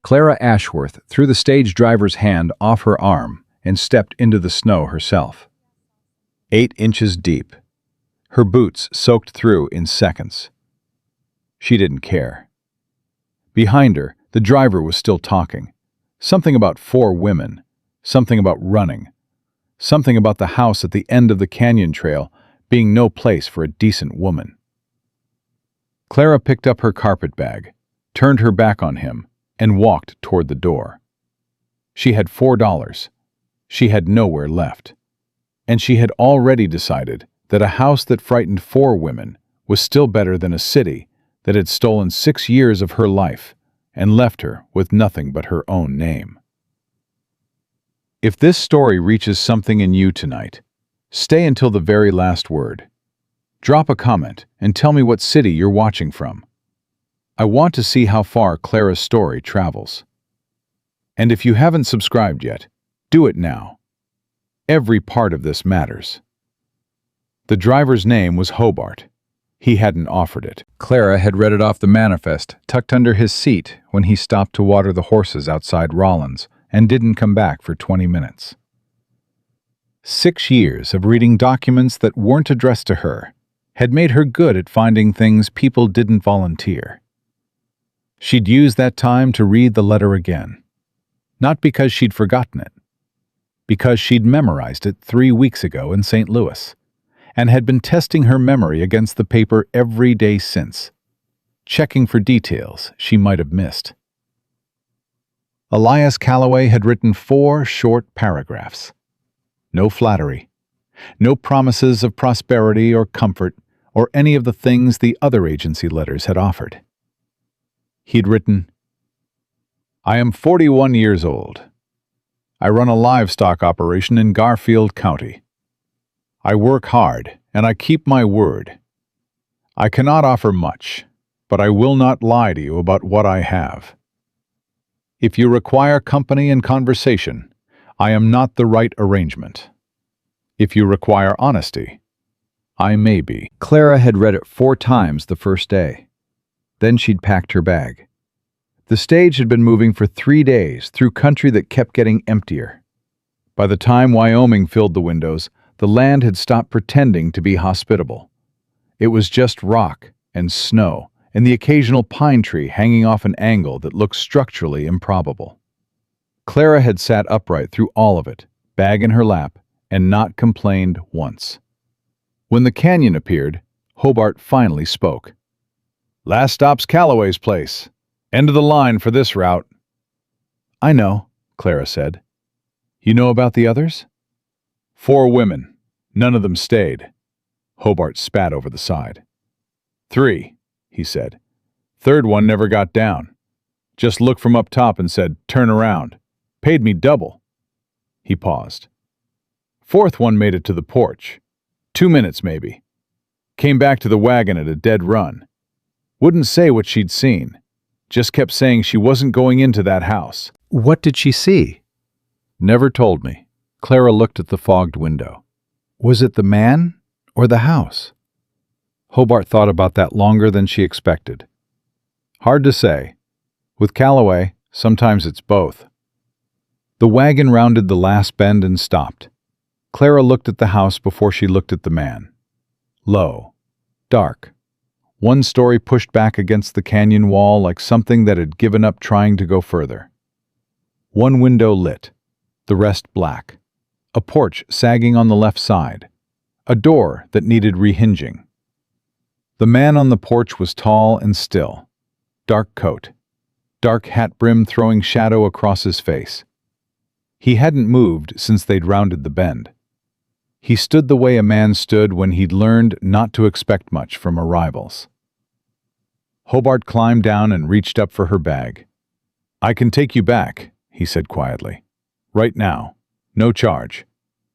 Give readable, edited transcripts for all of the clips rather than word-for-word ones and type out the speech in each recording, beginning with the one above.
Clara Ashworth threw the stage driver's hand off her arm and stepped into the snow herself. 8 inches deep. Her boots soaked through in seconds. She didn't care. Behind her, the driver was still talking. Something about 4 women. Something about running. Something about the house at the end of the canyon trail being no place for a decent woman. Clara picked up her carpet bag, turned her back on him, and walked toward the door. She had $4. She had nowhere left. And she had already decided that a house that frightened 4 women was still better than a city that had stolen 6 years of her life and left her with nothing but her own name. If this story reaches something in you tonight, stay until the very last word. Drop a comment and tell me what city you're watching from. I want to see how far Clara's story travels. And if you haven't subscribed yet, do it now. Every part of this matters. The driver's name was Hobart. He hadn't offered it. Clara had read it off the manifest, tucked under his seat when he stopped to water the horses outside Rollins and didn't come back for 20 minutes. 6 years of reading documents that weren't addressed to her had made her good at finding things people didn't volunteer. She'd use that time to read the letter again. Not because she'd forgotten it, because she'd memorized it 3 weeks ago in St. Louis, and had been testing her memory against the paper every day since, checking for details she might have missed. Elias Calloway had written 4 short paragraphs. No flattery, no promises of prosperity or comfort or any of the things the other agency letters had offered. He'd written, "I am 41 years old. I run a livestock operation in Garfield County. I work hard, and I keep my word. I cannot offer much, but I will not lie to you about what I have. If you require company and conversation, I am not the right arrangement. If you require honesty, I may be." Clara had read it 4 times the first day. Then she'd packed her bag. The stage had been moving for 3 days through country that kept getting emptier. By the time Wyoming filled the windows, the land had stopped pretending to be hospitable. It was just rock and snow and the occasional pine tree hanging off an angle that looked structurally improbable. Clara had sat upright through all of it, bag in her lap, and not complained once. When the canyon appeared, Hobart finally spoke. "Last stop's Callaway's place. End of the line for this route." "I know," Clara said. "You know about the others?" 4 women. None of them stayed." Hobart spat over the side. 3, he said. "Third one never got down. Just looked from up top and said, 'Turn around.' Paid me double." He paused. "Fourth one made it to the porch. 2 minutes maybe. Came back to the wagon at a dead run. Wouldn't say what she'd seen. Just kept saying she wasn't going into that house." "What did she see?" "Never told me." Clara looked at the fogged window. Was it the man or the house? Hobart thought about that longer than she expected. "Hard to say. With Callaway, sometimes it's both." The wagon rounded the last bend and stopped. Clara looked at the house before she looked at the man. Low. Dark. One story pushed back against the canyon wall like something that had given up trying to go further. One window lit, the rest black. A porch sagging on the left side. A door that needed rehinging. The man on the porch was tall and still. Dark coat. Dark hat brim throwing shadow across his face. He hadn't moved since they'd rounded the bend. He stood the way a man stood when he'd learned not to expect much from arrivals. Hobart climbed down and reached up for her bag. "I can take you back," he said quietly. "Right now. No charge.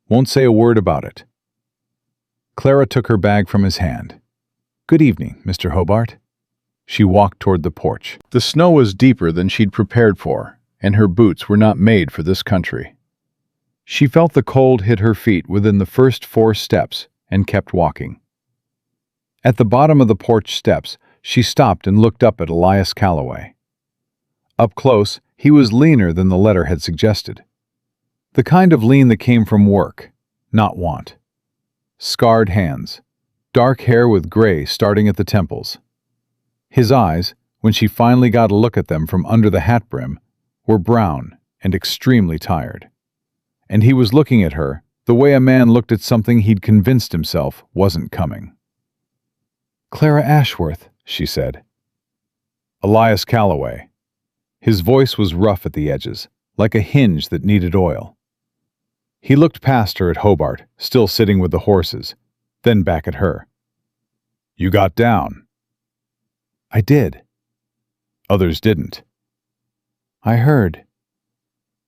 Won't say a word about it." Clara took her bag from his hand. "Good evening, Mr. Hobart." She walked toward the porch. The snow was deeper than she'd prepared for, and her boots were not made for this country. She felt the cold hit her feet within the first 4 steps and kept walking. At the bottom of the porch steps, she stopped and looked up at Elias Calloway. Up close, He was leaner than the letter had suggested. The kind of lean that came from work, not want. Scarred hands, dark hair with gray starting at the temples. His eyes, when she finally got a look at them from under the hat brim, were brown and extremely tired. And he was looking at her the way a man looked at something he'd convinced himself wasn't coming. "Clara Ashworth," she said. "Elias Calloway." His voice was rough at the edges, like a hinge that needed oil. He looked past her at Hobart, still sitting with the horses, then back at her. "You got down." "I did." "Others didn't." "I heard."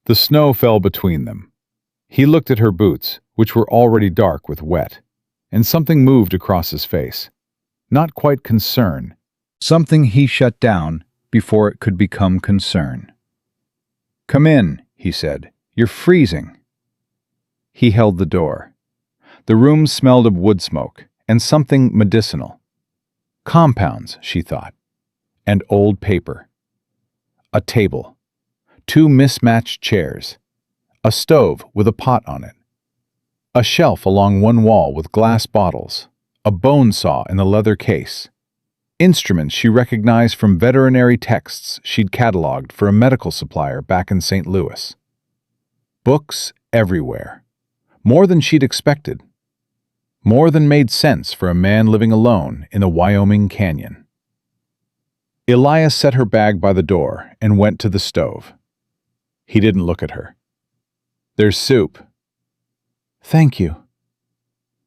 The snow fell between them. He looked at her boots, which were already dark with wet, and something moved across his face. Not quite concern. Something he shut down before it could become concern. "Come in," he said. "You're freezing." He held the door. The room smelled of wood smoke and something medicinal. Compounds, she thought, and old paper. A table. 2 mismatched chairs. A stove with a pot on it. A shelf along one wall with glass bottles. A bone saw in the leather case. Instruments she recognized from veterinary texts she'd cataloged for a medical supplier back in St. Louis. Books everywhere. More than she'd expected. More than made sense for a man living alone in the Wyoming canyon. Elias set her bag by the door and went to the stove. He didn't look at her. "There's soup." "Thank you."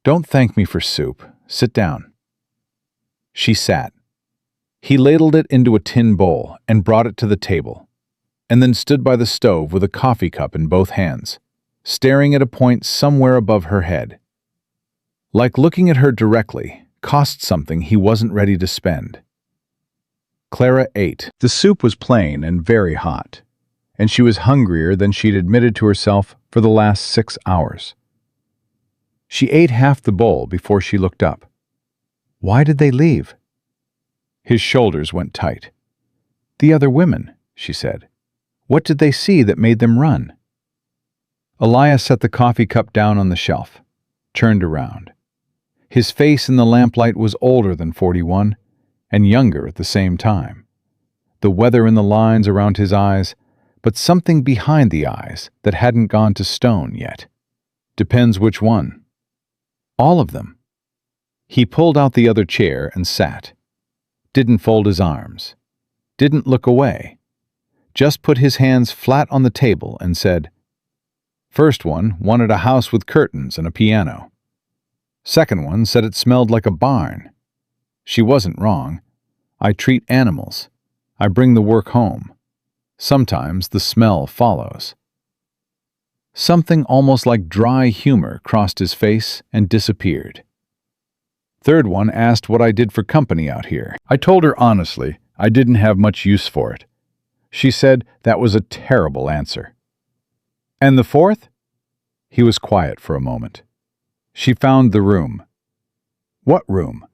"Don't thank me for soup. Sit down." She sat. He ladled it into a tin bowl and brought it to the table, and then stood by the stove with a coffee cup in both hands, staring at a point somewhere above her head. Like looking at her directly cost something he wasn't ready to spend. Clara ate. The soup was plain and very hot, and she was hungrier than she'd admitted to herself for the last 6 hours. She ate half the bowl before she looked up. Why did they leave? His shoulders went tight. "The other women," she said. "What did they see that made them run?" Elias set the coffee cup down on the shelf, turned around. His face in the lamplight was older than 41, and younger at the same time. The weather in the lines around his eyes, but something behind the eyes that hadn't gone to stone yet. Depends which one. All of them. He pulled out the other chair and sat. Didn't fold his arms. Didn't look away. Just put his hands flat on the table and said, "First one wanted a house with curtains and a piano. Second one said it smelled like a barn. She wasn't wrong. I treat animals. I bring the work home. Sometimes the smell follows." Something almost like dry humor crossed his face and disappeared. Third one asked what I did for company out here. I told her honestly I didn't have much use for it. She said that was a terrible answer. "And the fourth?" He was quiet for a moment. She found the room. "What room?"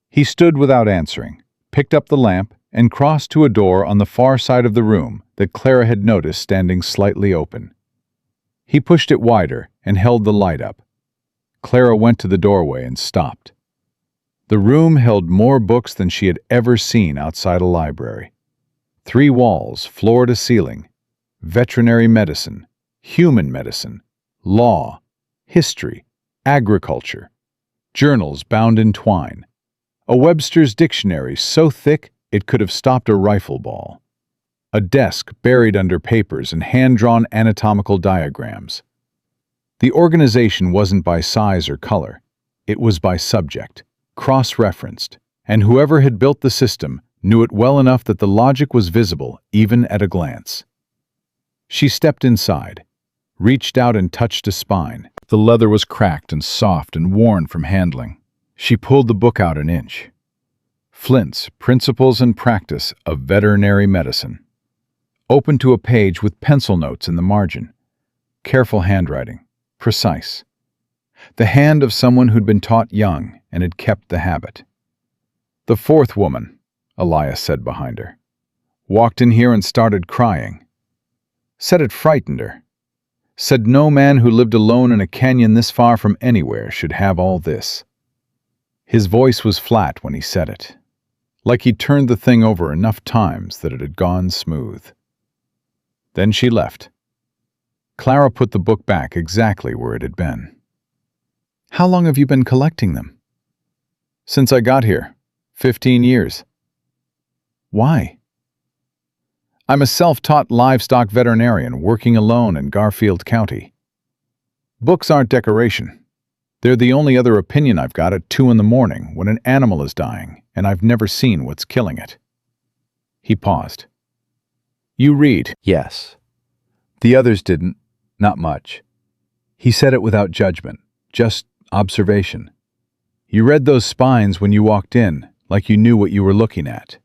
He stood without answering, picked up the lamp, and crossed to a door on the far side of the room that Clara had noticed standing slightly open. He pushed it wider and held the light up. Clara went to the doorway and stopped. The room held more books than she had ever seen outside a library. 3 walls, floor to ceiling. Veterinary medicine, human medicine, law, history, agriculture. Journals bound in twine. A Webster's dictionary so thick it could have stopped a rifle ball. A desk buried under papers and hand-drawn anatomical diagrams. The organization wasn't by size or color. It was by subject, cross-referenced, and whoever had built the system knew it well enough that the logic was visible even at a glance. She stepped inside, reached out and touched a spine. The leather was cracked and soft and worn from handling. She pulled the book out an inch. Flint's Principles and Practice of Veterinary Medicine. Open to a page with pencil notes in the margin. Careful handwriting, precise. The hand of someone who'd been taught young and had kept the habit. "The fourth woman," Elias said behind her. Walked in here and started crying. Said it frightened her. Said no man who lived alone in a canyon this far from anywhere should have all this. His voice was flat when he said it, like he'd turned the thing over enough times that it had gone smooth. Then she left. Clara put the book back exactly where it had been. "How long have you been collecting them?" "Since I got here. 15 years. "Why?" "I'm a self-taught livestock veterinarian working alone in Garfield County. Books aren't decoration. They're the only other opinion I've got at 2 in the morning when an animal is dying and I've never seen what's killing it." He paused. "You read?" Yes. The others didn't. Not much. He said it without judgment, just observation. "You read those spines when you walked in, like you knew what you were looking at."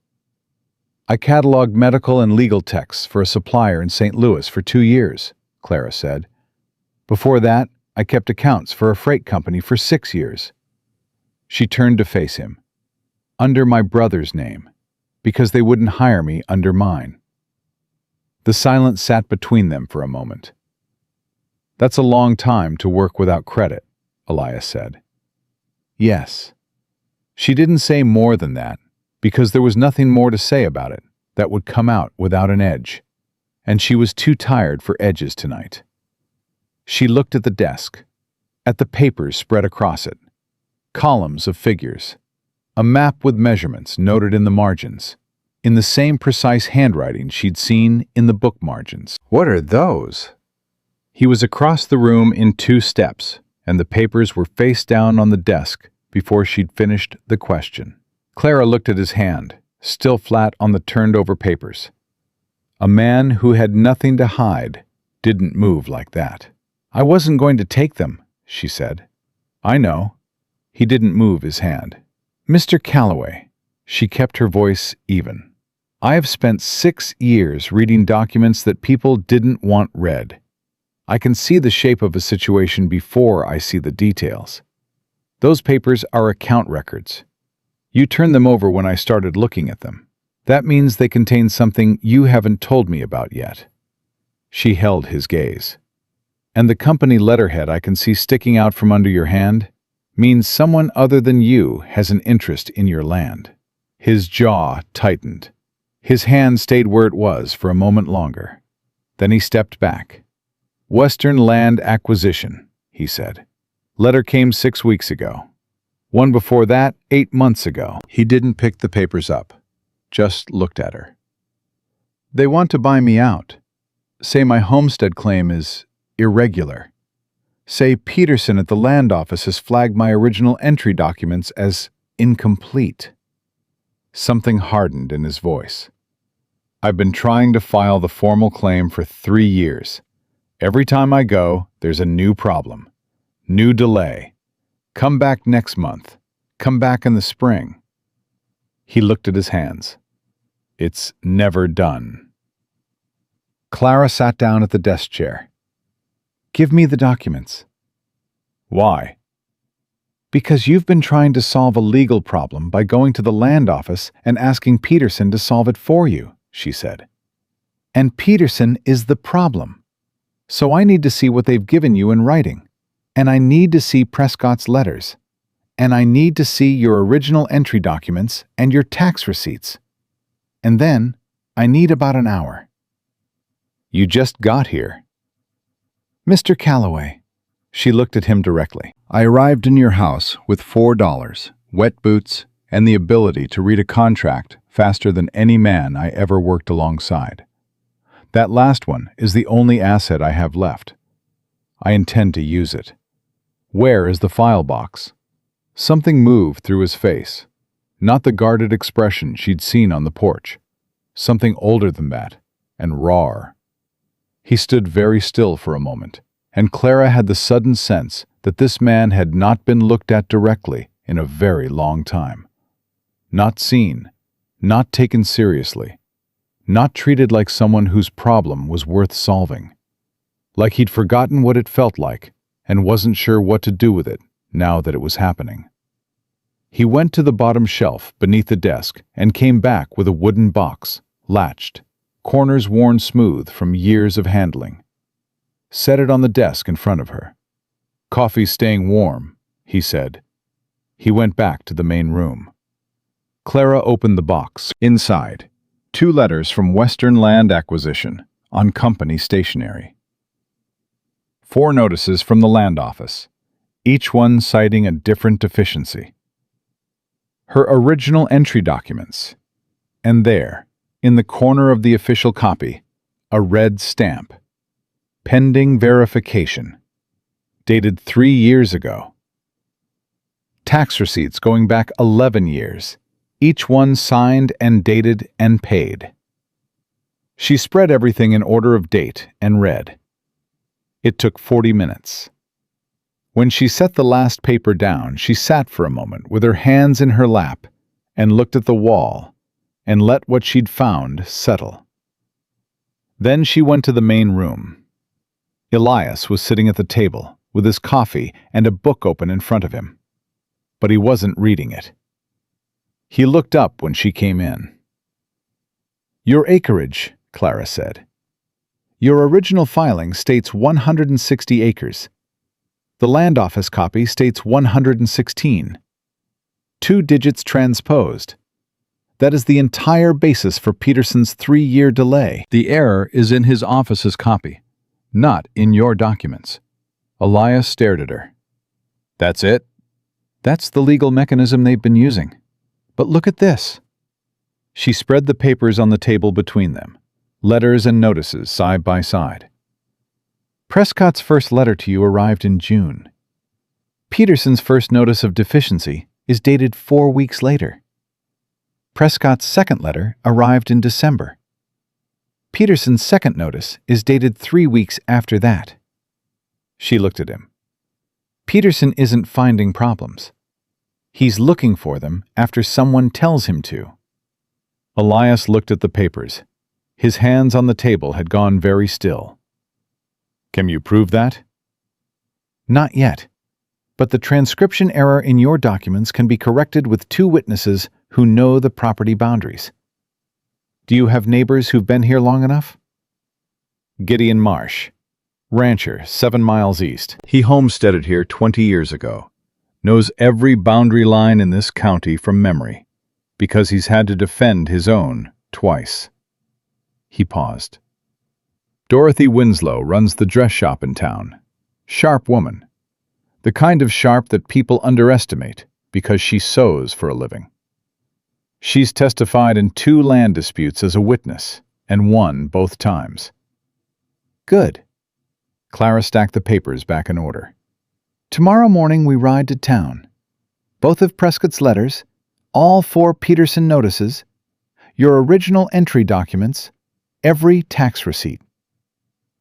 "I cataloged medical and legal texts for a supplier in St. Louis for 2 years, Clara said. "Before that, I kept accounts for a freight company for 6 years. She turned to face him. "Under my brother's name, because they wouldn't hire me under mine." The silence sat between them for a moment. "That's a long time to work without credit," Elias said. "Yes." She didn't say more than that, because there was nothing more to say about it that would come out without an edge, and she was too tired for edges tonight. She looked at the desk, at the papers spread across it, columns of figures, a map with measurements noted in the margins, in the same precise handwriting she'd seen in the book margins. "What are those?" He was across the room in 2 steps, and the papers were face down on the desk before she'd finished the question. Clara looked at his hand, still flat on the turned-over papers. A man who had nothing to hide didn't move like that. "I wasn't going to take them," she said. "I know." He didn't move his hand. "Mr. Callaway," she kept her voice even. "I have spent 6 years reading documents that people didn't want read. I can see the shape of a situation before I see the details. Those papers are account records. You turned them over when I started looking at them. That means they contain something you haven't told me about yet." She held his gaze. "And the company letterhead I can see sticking out from under your hand means someone other than you has an interest in your land." His jaw tightened. His hand stayed where it was for a moment longer. Then he stepped back. "Western Land Acquisition," he said. "Letter came 6 weeks ago. One before that, 8 months ago." He didn't pick the papers up, just looked at her. "They want to buy me out. Say my homestead claim is irregular. Say Peterson at the land office has flagged my original entry documents as incomplete." Something hardened in his voice. "I've been trying to file the formal claim for 3 years. Every time I go, there's a new problem. New delay. Come back next month. Come back in the spring." He looked at his hands. "It's never done." Clara sat down at the desk chair. "Give me the documents." "Why?" "Because you've been trying to solve a legal problem by going to the land office and asking Peterson to solve it for you," she said. "And Peterson is the problem. So I need to see what they've given you in writing. And I need to see Prescott's letters. And I need to see your original entry documents and your tax receipts. And then I need about an hour." "You just got here." "Mr. Callaway." She looked at him directly. "I arrived in your house with $4, wet boots, and the ability to read a contract faster than any man I ever worked alongside. That last one is the only asset I have left. I intend to use it. Where is the file box?" Something moved through his face, not the guarded expression she'd seen on the porch. Something older than that, and rawer. He stood very still for a moment, and Clara had the sudden sense that this man had not been looked at directly in a very long time. Not seen, not taken seriously, not treated like someone whose problem was worth solving. Like he'd forgotten what it felt like and wasn't sure what to do with it now that it was happening. He went to the bottom shelf beneath the desk and came back with a wooden box, latched, corners worn smooth from years of handling. Set it on the desk in front of her. "Coffee's staying warm," he said. He went back to the main room. Clara opened the box. Inside, 2 letters from Western Land Acquisition on company stationery. 4 notices from the land office, each one citing a different deficiency. Her original entry documents, and there, in the corner of the official copy, a red stamp. Pending verification. Dated 3 years ago. Tax receipts going back 11 years, each one signed and dated and paid. She spread everything in order of date and read. It took 40 minutes. When she set the last paper down, she sat for a moment with her hands in her lap and looked at the wall and let what she'd found settle. Then she went to the main room. Elias was sitting at the table with his coffee and a book open in front of him, but he wasn't reading it. He looked up when she came in. "Your acreage," Clara said. "Your original filing states 160 acres. The land office copy states 116. 2 digits transposed. That is the entire basis for Peterson's 3-year delay. The error is in his office's copy, not in your documents." Elias stared at her. "That's it?" "That's the legal mechanism they've been using. But look at this." She spread the papers on the table between them, letters and notices side by side. "Prescott's first letter to you arrived in June. Peterson's first notice of deficiency is dated 4 weeks later. Prescott's second letter arrived in December. Peterson's second notice is dated 3 weeks after that." She looked at him. "Peterson isn't finding problems. He's looking for them after someone tells him to." Elias looked at the papers. His hands on the table had gone very still. "Can you prove that?" "Not yet. But the transcription error in your documents can be corrected with 2 witnesses who know the property boundaries. Do you have neighbors who've been here long enough?" "Gideon Marsh, rancher 7 miles east. He homesteaded here 20 years ago. Knows every boundary line in this county from memory, because he's had to defend his own twice." He paused. "Dorothy Winslow runs the dress shop in town. Sharp woman. The kind of sharp that people underestimate because she sews for a living. She's testified in 2 land disputes as a witness and won both times." "Good." Clara stacked the papers back in order. "Tomorrow morning we ride to town. Both of Prescott's letters, all 4 Peterson notices, your original entry documents, every tax receipt.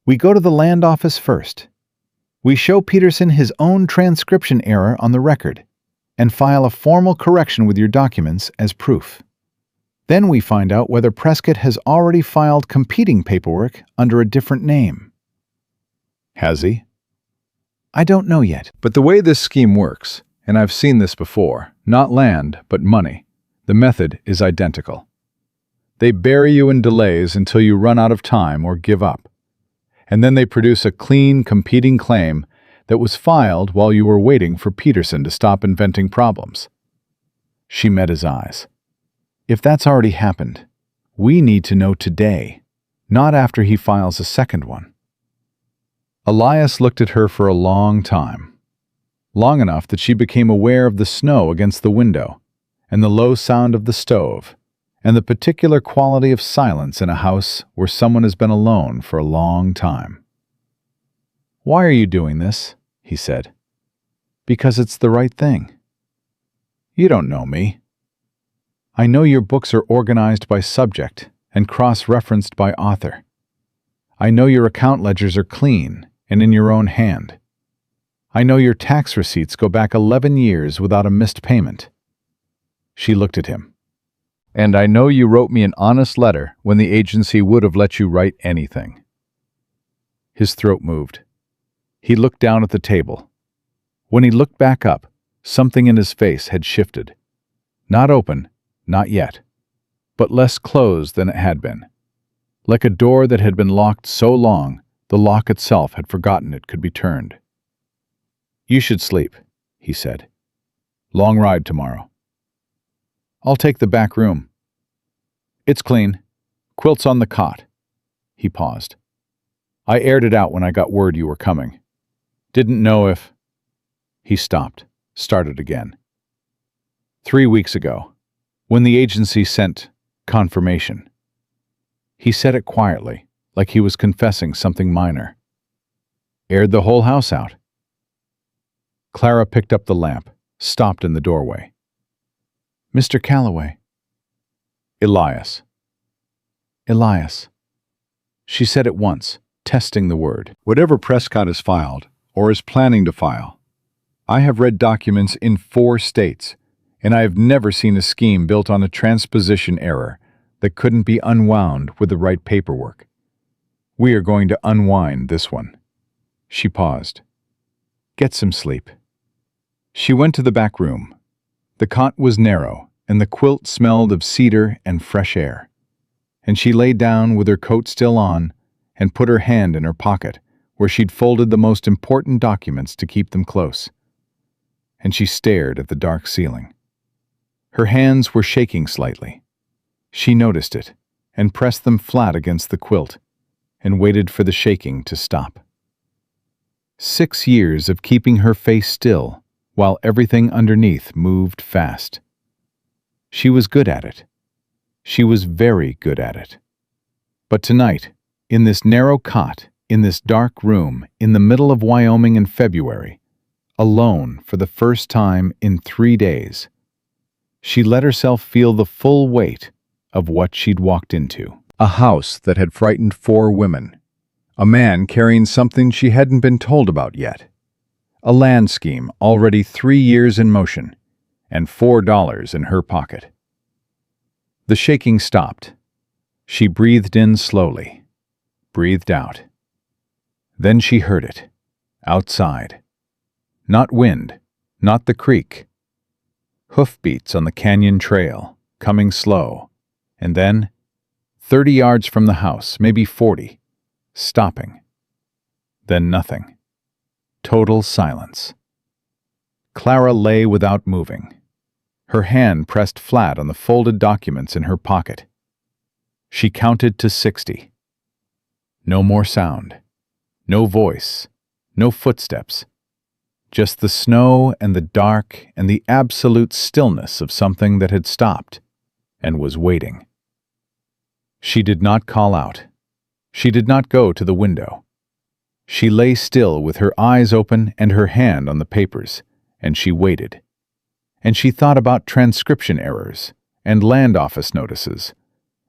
We go to the land office first. We show Peterson his own transcription error on the record and file a formal correction with your documents as proof. Then we find out whether Prescott has already filed competing paperwork under a different name." "Has he?" "I don't know yet. But the way this scheme works, and I've seen this before, not land, but money, the method is identical. They bury you in delays until you run out of time or give up. And then they produce a clean, competing claim that was filed while you were waiting for Peterson to stop inventing problems." She met his eyes. "If that's already happened, we need to know today, not after he files a second one." Elias looked at her for a long time, long enough that she became aware of the snow against the window, and the low sound of the stove, and the particular quality of silence in a house where someone has been alone for a long time. "Why are you doing this?" he said. "Because it's the right thing." "You don't know me." "I know your books are organized by subject and cross-referenced by author. I know your account ledgers are clean and in your own hand. I know your tax receipts go back 11 years without a missed payment." She looked at him. "And I know you wrote me an honest letter when the agency would have let you write anything." His throat moved. He looked down at the table. When he looked back up, something in his face had shifted. Not open, not yet, but less closed than it had been. Like a door that had been locked so long, the lock itself had forgotten it could be turned. "You should sleep," he said. "Long ride tomorrow." "I'll take the back room." "It's clean. Quilt's on the cot." He paused. "I aired it out when I got word you were coming. Didn't know if—" He stopped, started again. 3 weeks ago, when the agency sent confirmation. He said it quietly, like he was confessing something minor. "Aired the whole house out." Clara picked up the lamp, stopped in the doorway. "Mr. Callaway." "Elias." "Elias." She said it once, testing the word. "Whatever Prescott has filed, or is planning to file, I have read documents in 4 states, and I have never seen a scheme built on a transposition error that couldn't be unwound with the right paperwork. We are going to unwind this one." She paused. "Get some sleep." She went to the back room. The cot was narrow, and the quilt smelled of cedar and fresh air. And she lay down with her coat still on and put her hand in her pocket, where she'd folded the most important documents to keep them close. And she stared at the dark ceiling. Her hands were shaking slightly. She noticed it and pressed them flat against the quilt and waited for the shaking to stop. 6 years of keeping her face still while everything underneath moved fast. She was good at it. She was very good at it. But tonight, in this narrow cot, in this dark room, in the middle of Wyoming in February, alone for the first time in 3 days, she let herself feel the full weight of what she'd walked into. A house that had frightened 4 women. A man carrying something she hadn't been told about yet. A land scheme already 3 years in motion, and $4 in her pocket. The shaking stopped. She breathed in slowly, breathed out. Then she heard it, outside. Not wind, not the creek. Hoofbeats on the canyon trail, coming slow, and then, 30 yards from the house, maybe 40, stopping. Then nothing. Total silence. Clara lay without moving, her hand pressed flat on the folded documents in her pocket. She counted to 60. No more sound, no voice, no footsteps. Just the snow and the dark and the absolute stillness of something that had stopped and was waiting. She did not call out. She did not go to the window. She lay still with her eyes open and her hand on the papers, and she waited. And she thought about transcription errors and land office notices,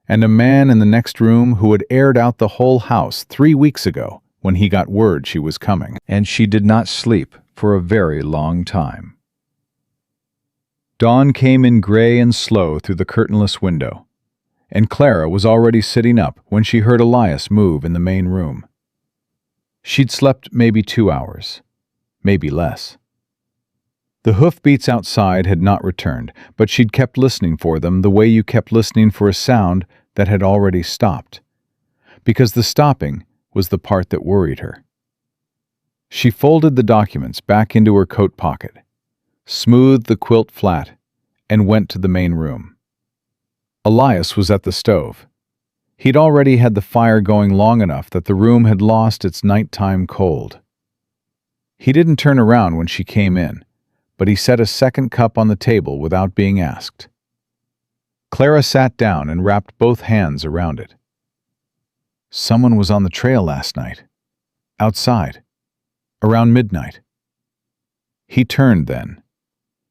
and a man in the next room who had aired out the whole house 3 weeks ago when he got word she was coming. And she did not sleep for a very long time. Dawn came in gray and slow through the curtainless window, and Clara was already sitting up when she heard Elias move in the main room. She'd slept maybe 2 hours, maybe less. The hoofbeats outside had not returned, but she'd kept listening for them the way you kept listening for a sound that had already stopped, because the stopping was the part that worried her. She folded the documents back into her coat pocket, smoothed the quilt flat, and went to the main room. Elias was at the stove. He'd already had the fire going long enough that the room had lost its nighttime cold. He didn't turn around when she came in, but he set a second cup on the table without being asked. Clara sat down and wrapped both hands around it. Someone was on the trail last night. Outside. Around midnight. He turned then.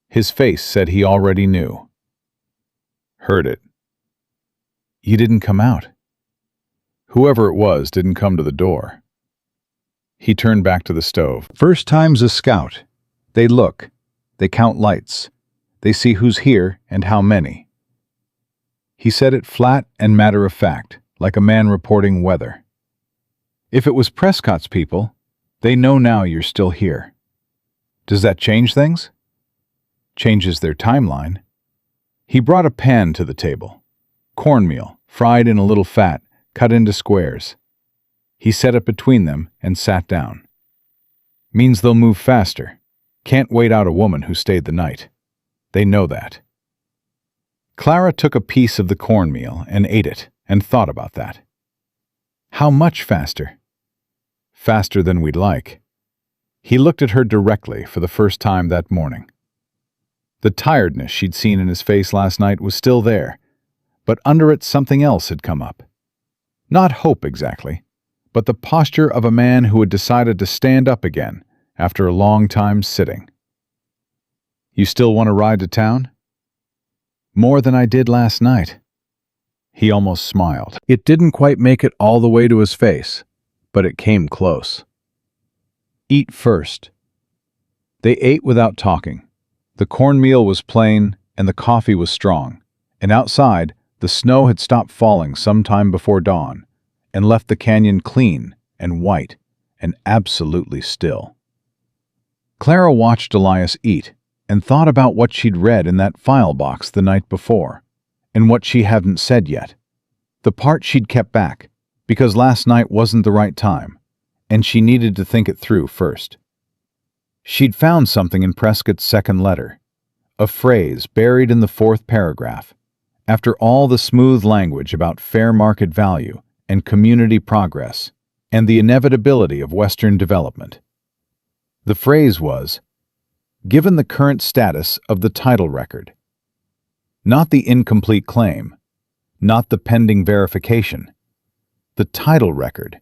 His face said he already knew. Heard it. You didn't come out. Whoever it was didn't come to the door. He turned back to the stove. First time's a scout. They look. They count lights. They see who's here and how many. He said it flat and matter-of-fact, like a man reporting weather. If it was Prescott's people, they know now you're still here. Does that change things? Changes their timeline. He brought a pan to the table. Cornmeal, fried in a little fat, cut into squares. He set it between them and sat down. Means they'll move faster. Can't wait out a woman who stayed the night. They know that. Clara took a piece of the cornmeal and ate it, and thought about that. How much faster? Faster than we'd like. He looked at her directly for the first time that morning. The tiredness she'd seen in his face last night was still there, but under it something else had come up. Not hope exactly, but the posture of a man who had decided to stand up again after a long time sitting. You still want to ride to town? More than I did last night. He almost smiled. It didn't quite make it all the way to his face, but it came close. Eat first. They ate without talking. The cornmeal was plain and the coffee was strong, and outside the snow had stopped falling some time before dawn and left the canyon clean and white and absolutely still. Clara watched Elias eat and thought about what she'd read in that file box the night before, and what she hadn't said yet. The part she'd kept back, because last night wasn't the right time, and she needed to think it through first. She'd found something in Prescott's second letter, a phrase buried in the fourth paragraph, after all the smooth language about fair market value and community progress, and the inevitability of Western development. The phrase was, given the current status of the title record. Not the incomplete claim, not the pending verification. The title record.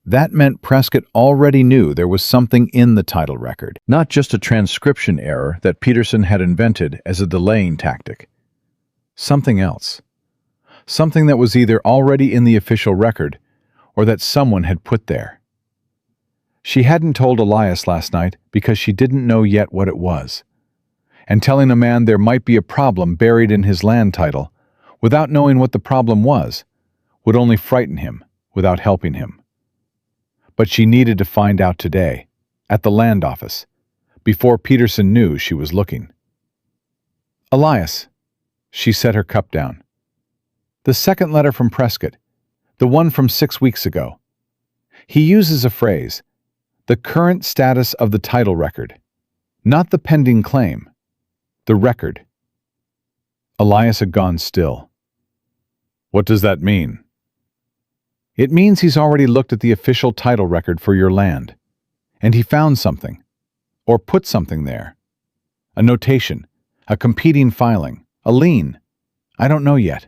That meant Prescott already knew there was something in the title record, not just a transcription error that Peterson had invented as a delaying tactic. Something else. Something that was either already in the official record or that someone had put there. She hadn't told Elias last night because she didn't know yet what it was. And telling a man there might be a problem buried in his land title, without knowing what the problem was, would only frighten him without helping him. But she needed to find out today, at the land office, before Peterson knew she was looking. Elias, she set her cup down. The second letter from Prescott, the one from 6 weeks ago. He uses a phrase, the current status of the title record, not the pending claim, the record. Elias had gone still. What does that mean? It means he's already looked at the official title record for your land, and he found something, or put something there. A notation, a competing filing, a lien. I don't know yet.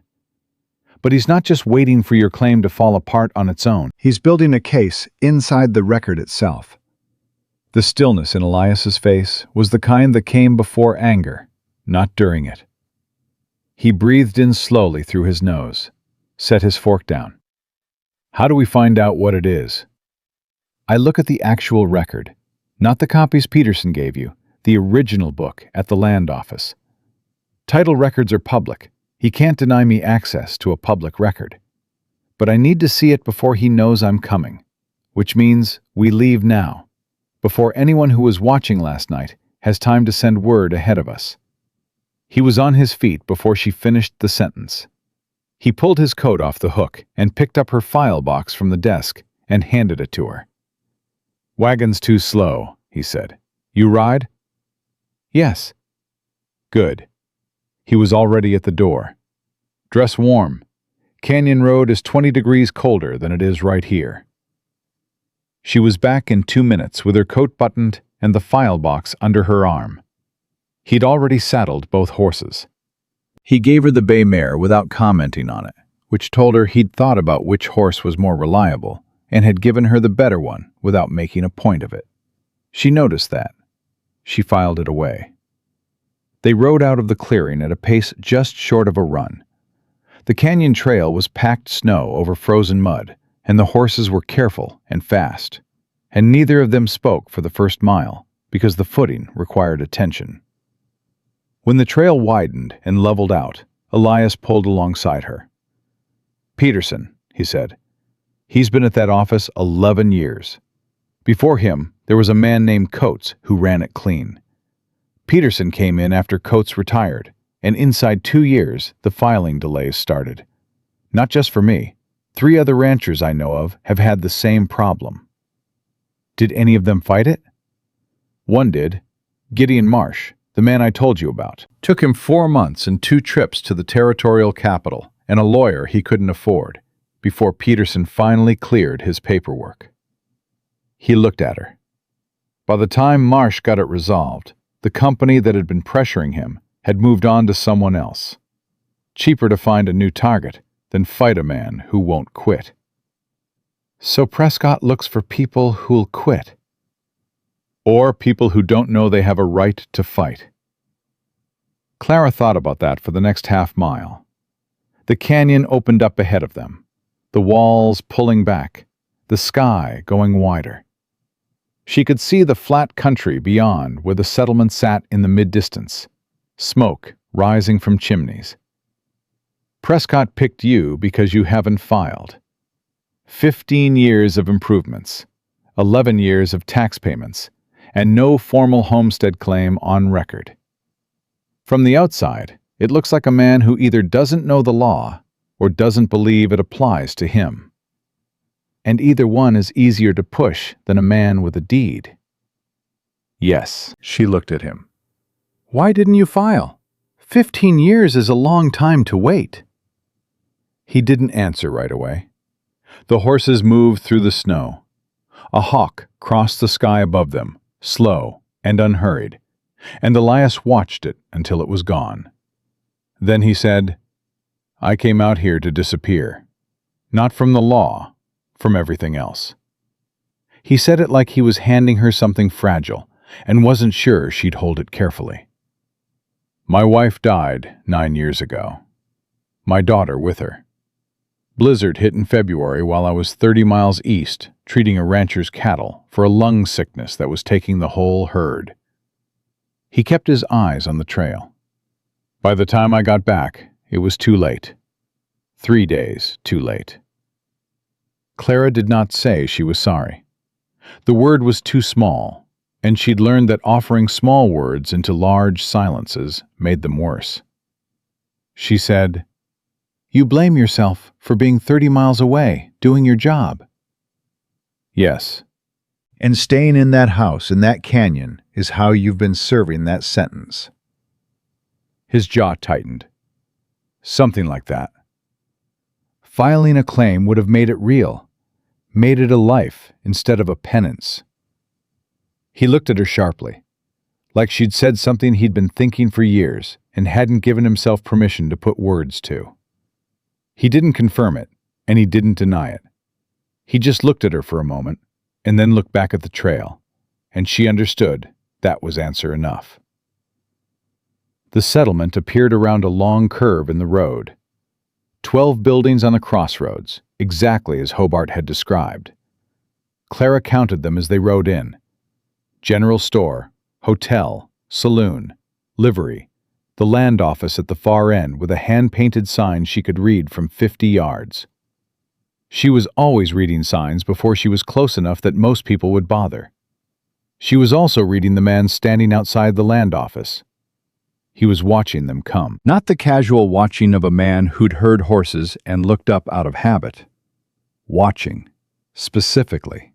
But he's not just waiting for your claim to fall apart on its own. He's building a case inside the record itself. The stillness in Elias's face was the kind that came before anger, not during it. He breathed in slowly through his nose, set his fork down. How do we find out what it is? I look at the actual record, not the copies Peterson gave you, the original book at the land office. Title records are public. He can't deny me access to a public record. But I need to see it before he knows I'm coming, which means we leave now, before anyone who was watching last night has time to send word ahead of us. He was on his feet before she finished the sentence. He pulled his coat off the hook and picked up her file box from the desk and handed it to her. Wagon's too slow, he said. You ride? Yes. Good. He was already at the door. Dress warm. Canyon Road is 20 degrees colder than it is right here. She was back in 2 minutes with her coat buttoned and the file box under her arm. He'd already saddled both horses. He gave her the bay mare without commenting on it, which told her he'd thought about which horse was more reliable and had given her the better one without making a point of it. She noticed that. She filed it away. They rode out of the clearing at a pace just short of a run. The canyon trail was packed snow over frozen mud, and the horses were careful and fast, and neither of them spoke for the first mile because the footing required attention. When the trail widened and leveled out, Elias pulled alongside her. Peterson, he said. He's been at that office 11 years. Before him, there was a man named Coates who ran it clean. Peterson came in after Coates retired, and inside 2 years, the filing delays started. Not just for me. 3 other ranchers I know of have had the same problem. Did any of them fight it? One did. Gideon Marsh, the man I told you about. Took him 4 months and 2 trips to the territorial capital and a lawyer he couldn't afford before Peterson finally cleared his paperwork. He looked at her. By the time Marsh got it resolved, the company that had been pressuring him had moved on to someone else. Cheaper to find a new target than fight a man who won't quit. So Prescott looks for people who'll quit. Or people who don't know they have a right to fight. Clara thought about that for the next half-mile. The canyon opened up ahead of them, the walls pulling back, the sky going wider. She could see the flat country beyond where the settlement sat in the mid-distance, smoke rising from chimneys. Prescott picked you because you haven't filed. 15 years of improvements, 11 years of tax payments, and no formal homestead claim on record. From the outside, it looks like a man who either doesn't know the law or doesn't believe it applies to him. And either one is easier to push than a man with a deed. Yes, she looked at him. Why didn't you file? 15 years is a long time to wait. He didn't answer right away. The horses moved through the snow. A hawk crossed the sky above them, slow and unhurried, and Elias watched it until it was gone. Then he said, I came out here to disappear. Not from the law, from everything else. He said it like he was handing her something fragile and wasn't sure she'd hold it carefully. My wife died 9 years ago. My daughter with her. Blizzard hit in February while I was 30 miles east, treating a rancher's cattle for a lung sickness that was taking the whole herd. He kept his eyes on the trail. By the time I got back, it was too late. 3 days too late. Clara did not say she was sorry. The word was too small, and she'd learned that offering small words into large silences made them worse. She said, You blame yourself for being 30 miles away, doing your job. Yes. And staying in that house in that canyon is how you've been serving that sentence. His jaw tightened. Something like that. Filing a claim would have made it real, made it a life instead of a penance. He looked at her sharply, like she'd said something he'd been thinking for years and hadn't given himself permission to put words to. He didn't confirm it, and he didn't deny it. He just looked at her for a moment, and then looked back at the trail, and she understood that was answer enough. The settlement appeared around a long curve in the road. 12 buildings on the crossroads, exactly as Hobart had described. Clara counted them as they rode in. General store, hotel, saloon, livery, the land office at the far end with a hand-painted sign she could read from 50 yards. She was always reading signs before she was close enough that most people would bother. She was also reading the man standing outside the land office. He was watching them come. Not the casual watching of a man who'd heard horses and looked up out of habit. Watching, specifically.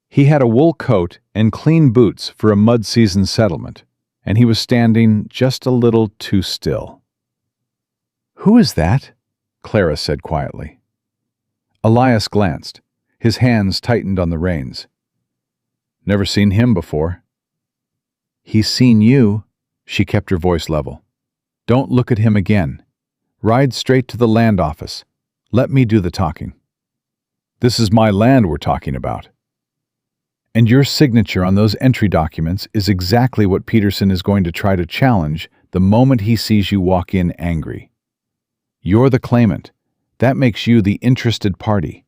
He had a wool coat and clean boots for a mud-season settlement, and he was standing just a little too still. "Who is that?" Clara said quietly. Elias glanced. His hands tightened on the reins. "Never seen him before." "He's seen you." She kept her voice level. "Don't look at him again. Ride straight to the land office. Let me do the talking. This is my land we're talking about. And your signature on those entry documents is exactly what Peterson is going to try to challenge the moment he sees you walk in angry. You're the claimant. That makes you the interested party.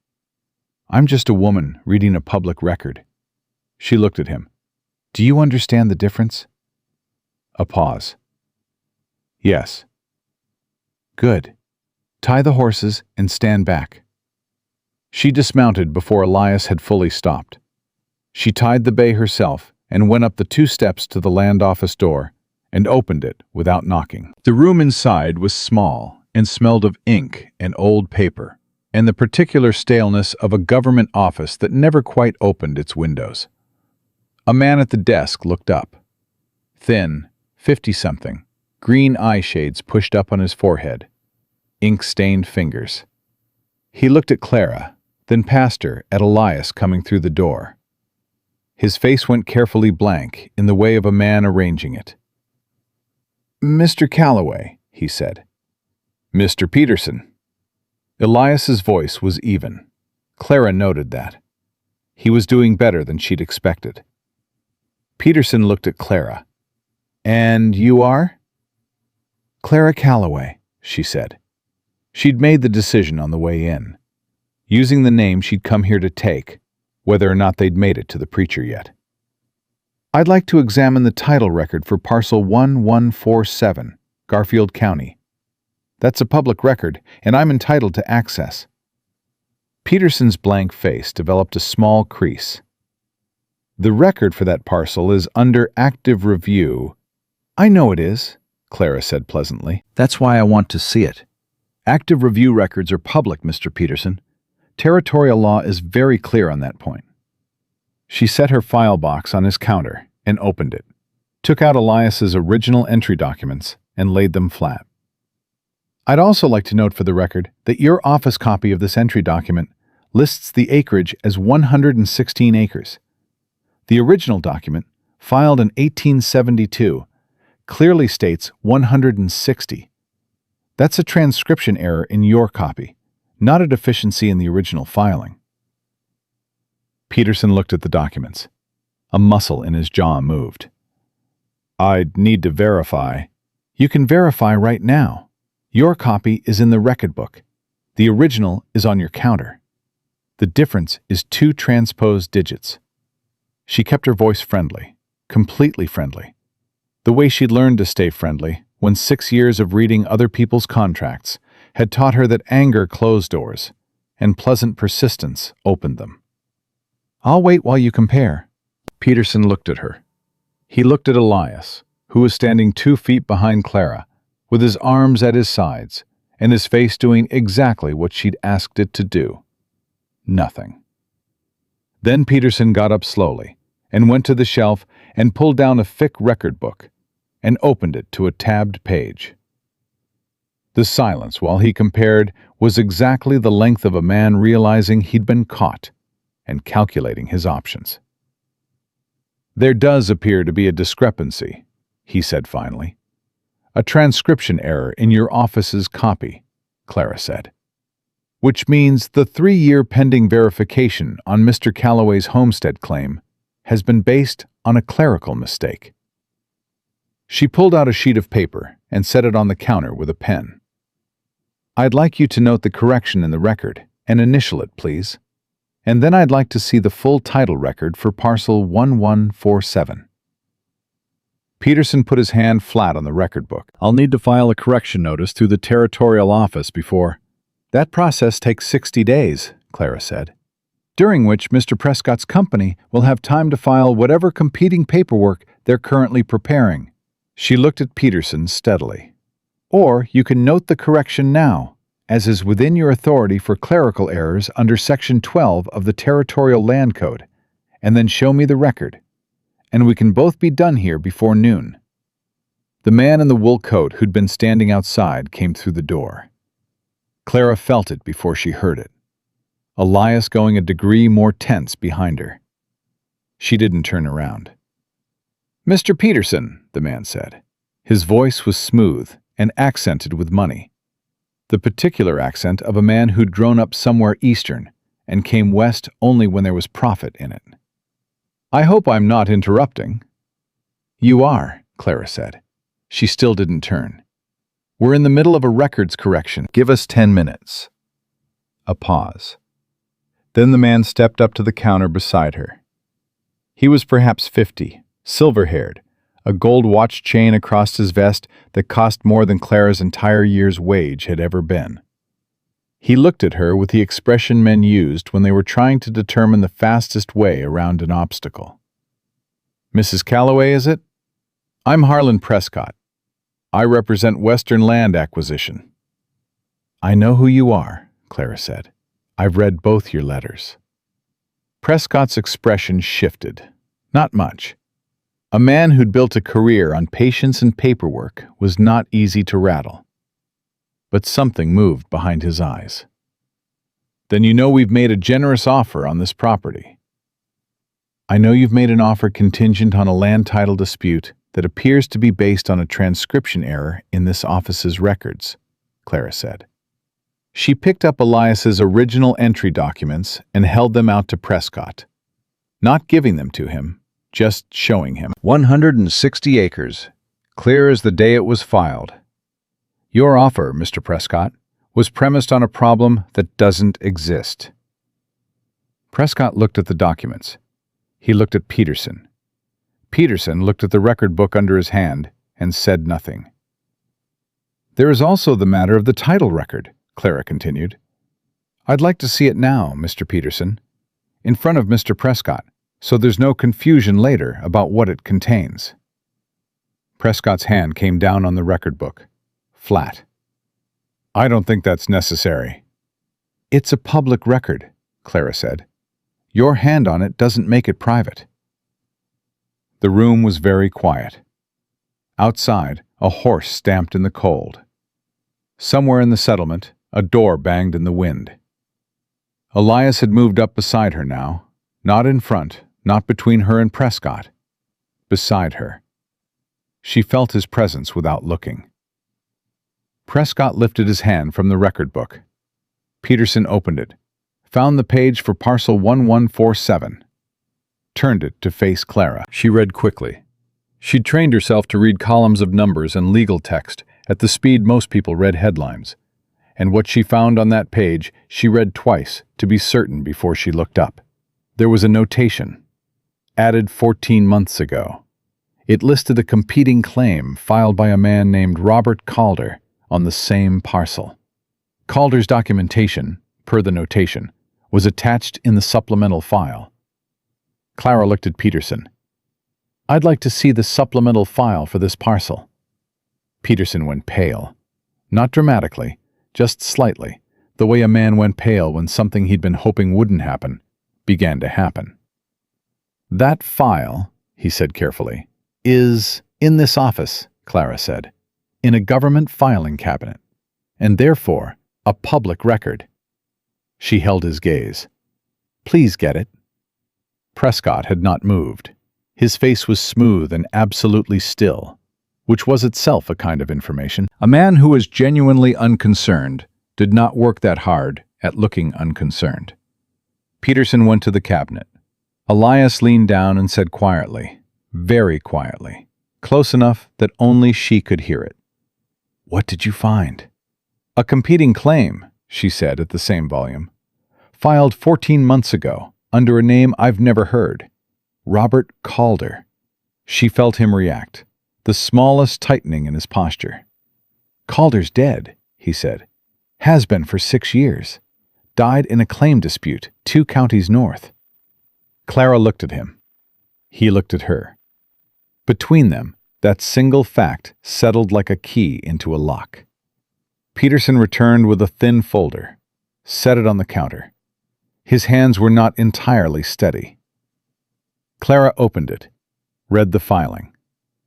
I'm just a woman reading a public record." She looked at him. "Do you understand the difference?" A pause. "Yes." "Good. Tie the horses and stand back." She dismounted before Elias had fully stopped. She tied the bay herself and went up the 2 steps to the land office door and opened it without knocking. The room inside was small and smelled of ink and old paper, and the particular staleness of a government office that never quite opened its windows. A man at the desk looked up. Thin, 50-something, green eye shades pushed up on his forehead, ink-stained fingers. He looked at Clara, then past her at Elias coming through the door. His face went carefully blank in the way of a man arranging it. "Mr. Callaway," he said. "Mr. Peterson." Elias's voice was even. Clara noted that. He was doing better than she'd expected. Peterson looked at Clara. "And you are?" "Clara Callaway," she said. She'd made the decision on the way in, using the name she'd come here to take, whether or not they'd made it to the preacher yet. "I'd like to examine the title record for parcel 1147, Garfield County. That's a public record, and I'm entitled to access." Peterson's blank face developed a small crease. "The record for that parcel is under active review." "I know it is," Clara said pleasantly. "That's why I want to see it. Active review records are public, Mr. Peterson. Territorial law is very clear on that point." She set her file box on his counter and opened it, took out Elias's original entry documents, and laid them flat. "I'd also like to note for the record that your office copy of this entry document lists the acreage as 116 acres. The original document, filed in 1872, clearly states 160. That's a transcription error in your copy, not a deficiency in the original filing." Peterson looked at the documents. A muscle in his jaw moved. "I'd need to verify." "You can verify right now. Your copy is in the record book. The original is on your counter. The difference is 2 transposed digits." She kept her voice friendly, completely friendly, the way she'd learned to stay friendly when 6 years of reading other people's contracts had taught her that anger closed doors and pleasant persistence opened them. "I'll wait while you compare." Peterson looked at her. He looked at Elias, who was standing 2 feet behind Clara, with his arms at his sides and his face doing exactly what she'd asked it to do. Nothing. Then Peterson got up slowly and went to the shelf and pulled down a thick record book and opened it to a tabbed page. The silence while he compared was exactly the length of a man realizing he'd been caught and calculating his options. "There does appear to be a discrepancy," he said finally. "A transcription error in your office's copy," Clara said. "Which means the 3-year pending verification on Mr. Callaway's homestead claim has been based on a clerical mistake." She pulled out a sheet of paper and set it on the counter with a pen. "I'd like you to note the correction in the record and initial it, please. And then I'd like to see the full title record for parcel 1147. Peterson put his hand flat on the record book. "I'll need to file a correction notice through the territorial office before—" "That process takes 60 days, Clara said, "during which Mr. Prescott's company will have time to file whatever competing paperwork they're currently preparing." She looked at Peterson steadily. "Or you can note the correction now, as is within your authority for clerical errors under Section 12 of the Territorial Land Code, and then show me the record, and we can both be done here before noon." The man in the wool coat who'd been standing outside came through the door. Clara felt it before she heard it. Elias going a degree more tense behind her. She didn't turn around. "Mr. Peterson," the man said. His voice was smooth and accented with money, the particular accent of a man who'd grown up somewhere eastern and came west only when there was profit in it. "I hope I'm not interrupting." "You are," Clara said. She still didn't turn. "We're in the middle of a records correction. Give us 10 minutes. A pause. Then the man stepped up to the counter beside her. He was perhaps 50, silver-haired, a gold watch chain across his vest that cost more than Clara's entire year's wage had ever been. He looked at her with the expression men used when they were trying to determine the fastest way around an obstacle. "Mrs. Callaway, is it?" I'm Harlan Prescott. I represent Western Land Acquisition. I know who you are, Clara said. I've read both your letters. Prescott's expression shifted. Not much. A man who'd built a career on patience and paperwork was not easy to rattle. But something moved behind his eyes. Then you know we've made a generous offer on this property. I know you've made an offer contingent on a land title dispute that appears to be based on a transcription error in this office's records, Clara said. She picked up Elias's original entry documents and held them out to Prescott, not giving them to him, just showing him. 160 acres, clear as the day it was filed. Your offer, Mr. Prescott, was premised on a problem that doesn't exist. Prescott looked at the documents. He looked at Peterson. Peterson looked at the record book under his hand and said nothing. There is also the matter of the title record, Clara continued. I'd like to see it now, Mr. Peterson, in front of Mr. Prescott, so there's no confusion later about what it contains. Prescott's hand came down on the record book, flat. I don't think that's necessary. It's a public record, Clara said. Your hand on it doesn't make it private. The room was very quiet. Outside, a horse stamped in the cold. Somewhere in the settlement, a door banged in the wind. Elias had moved up beside her now, not in front, not between her and Prescott. Beside her. She felt his presence without looking. Prescott lifted his hand from the record book. Peterson opened it, found the page for parcel 1147, turned it to face Clara. She read quickly. She'd trained herself to read columns of numbers and legal text at the speed most people read headlines, and what she found on that page she read twice to be certain before she looked up. There was a notation, added 14 months ago. It listed a competing claim filed by a man named Robert Calder on the same parcel. Calder's documentation, per the notation, was attached in the supplemental file. Clara looked at Peterson. I'd like to see the supplemental file for this parcel. Peterson went pale. Not dramatically, just slightly, the way a man went pale when something he'd been hoping wouldn't happen began to happen. That file, he said carefully, is in this office, Clara said, in a government filing cabinet, and therefore a public record. She held his gaze. Please get it. Prescott had not moved. His face was smooth and absolutely still, which was itself a kind of information. A man who was genuinely unconcerned did not work that hard at looking unconcerned. Peterson went to the cabinet. Elias leaned down and said quietly, very quietly, close enough that only she could hear it. What did you find? A competing claim, she said at the same volume, filed 14 months ago under a name I've never heard, Robert Calder. She felt him react, the smallest tightening in his posture. Calder's dead, he said. Has been for 6 years. Died in a claim dispute 2 counties north. Clara looked at him. He looked at her. Between them, that single fact settled like a key into a lock. Peterson returned with a thin folder, set it on the counter. His hands were not entirely steady. Clara opened it, read the filing,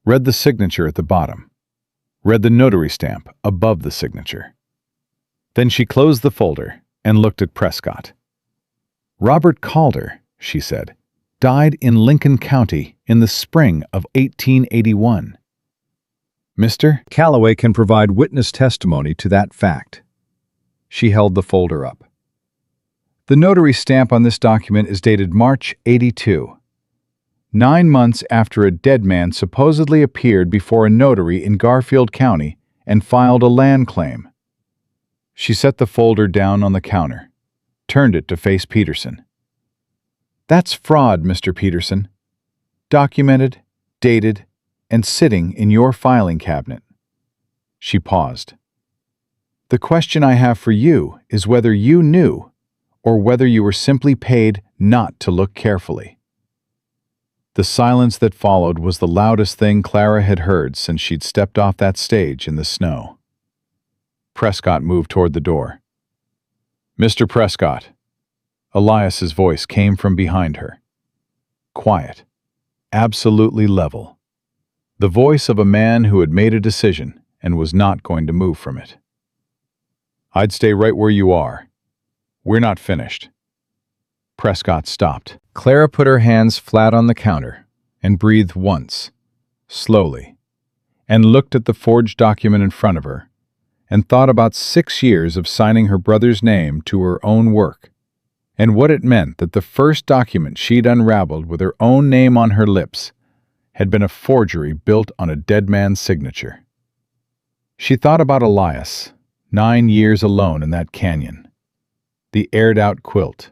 read the signature at the bottom, read the notary stamp above the signature. Then she closed the folder and looked at Prescott. Robert Calder, she said, died in Lincoln County in the spring of 1881. Mr. Callaway can provide witness testimony to that fact. She held the folder up. The notary stamp on this document is dated March 82, 9 months after a dead man supposedly appeared before a notary in Garfield County and filed a land claim. She set the folder down on the counter, turned it to face Peterson. That's fraud, Mr. Peterson. Documented, dated, and sitting in your filing cabinet. She paused. The question I have for you is whether you knew or whether you were simply paid not to look carefully. The silence that followed was the loudest thing Clara had heard since she'd stepped off that stage in the snow. Prescott moved toward the door. "Mr. Prescott." Elias's voice came from behind her. Quiet. Absolutely level. The voice of a man who had made a decision and was not going to move from it. "I'd stay right where you are. We're not finished." Prescott stopped. Clara put her hands flat on the counter and breathed once, slowly, and looked at the forged document in front of her and thought about 6 years of signing her brother's name to her own work and what it meant that the first document she'd unraveled with her own name on her lips had been a forgery built on a dead man's signature. She thought about Elias, 9 years alone in that canyon, the aired-out quilt,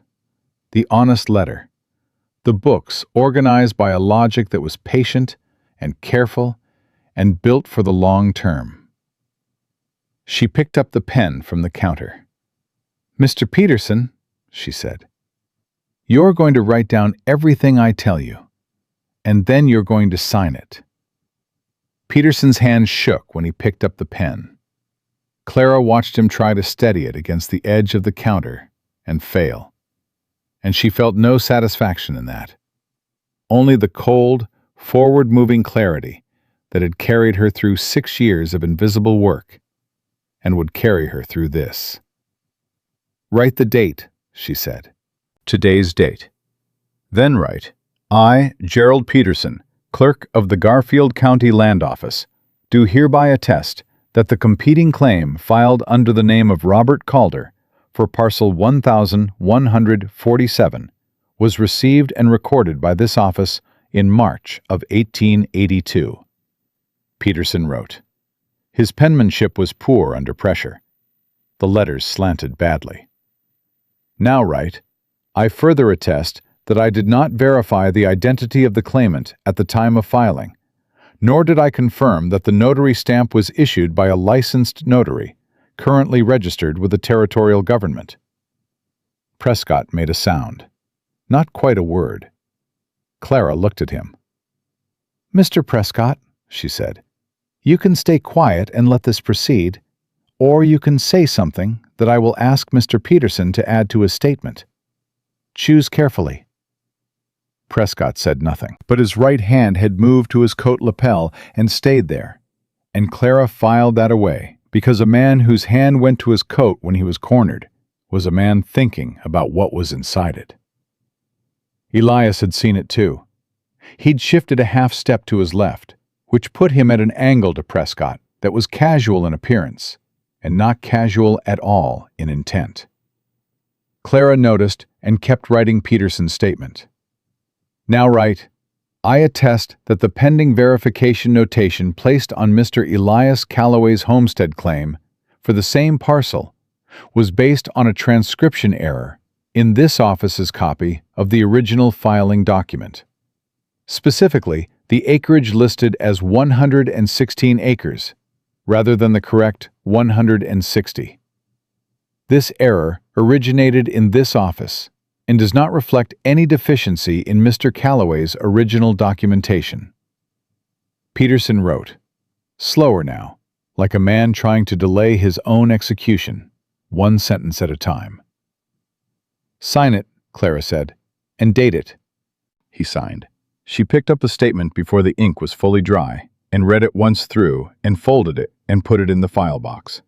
the honest letter, the books organized by a logic that was patient and careful and built for the long term. She picked up the pen from the counter. "Mr. Peterson," she said, "you're going to write down everything I tell you, and then you're going to sign it." Peterson's hand shook when he picked up the pen. Clara watched him try to steady it against the edge of the counter and fail, and she felt no satisfaction in that. Only the cold, forward-moving clarity that had carried her through 6 years of invisible work and would carry her through this. "Write the date," she said. "Today's date. Then write, 'I, Gerald Peterson, clerk of the Garfield County Land Office, do hereby attest that the competing claim filed under the name of Robert Calder for parcel 1147 was received and recorded by this office in March of 1882. Peterson wrote. His penmanship was poor under pressure. The letters slanted badly. "Now write, I further attest that I did not verify the identity of the claimant at the time of filing, nor did I confirm that the notary stamp was issued by a licensed notary, currently registered with the territorial government." Prescott made a sound. Not quite a word. Clara looked at him. "Mr. Prescott," she said, "you can stay quiet and let this proceed, or you can say something that I will ask Mr. Peterson to add to his statement. Choose carefully." Prescott said nothing, but his right hand had moved to his coat lapel and stayed there, and Clara filed that away, because a man whose hand went to his coat when he was cornered was a man thinking about what was inside it. Elias had seen it too. He'd shifted a half step to his left, which put him at an angle to Prescott that was casual in appearance, and not casual at all in intent. Clara noticed and kept writing Peterson's statement. "Now write, I attest that the pending verification notation placed on Mr. Elias Calloway's homestead claim for the same parcel was based on a transcription error in this office's copy of the original filing document. Specifically, the acreage listed as 116 acres, rather than the correct 160. This error originated in this office and does not reflect any deficiency in Mr. Callaway's original documentation." Peterson wrote, slower now, like a man trying to delay his own execution, one sentence at a time. "Sign it," Clara said, "and date it." He signed. She picked up the statement before the ink was fully dry and read it once through and folded it and put it in the file box.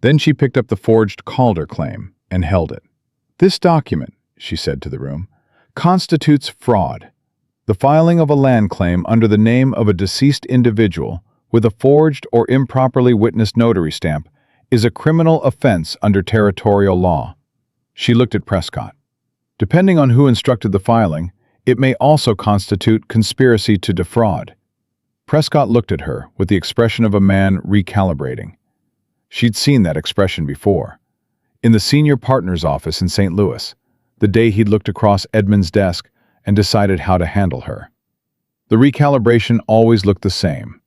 Then she picked up the forged Calder claim and held it. "This document," she said to the room, "constitutes fraud. The filing of a land claim under the name of a deceased individual with a forged or improperly witnessed notary stamp is a criminal offense under territorial law." She looked at Prescott. "Depending on who instructed the filing, it may also constitute conspiracy to defraud." Prescott looked at her with the expression of a man recalibrating. She'd seen that expression before. In the senior partner's office in St. Louis, the day he'd looked across Edmund's desk and decided how to handle her. The recalibration always looked the same.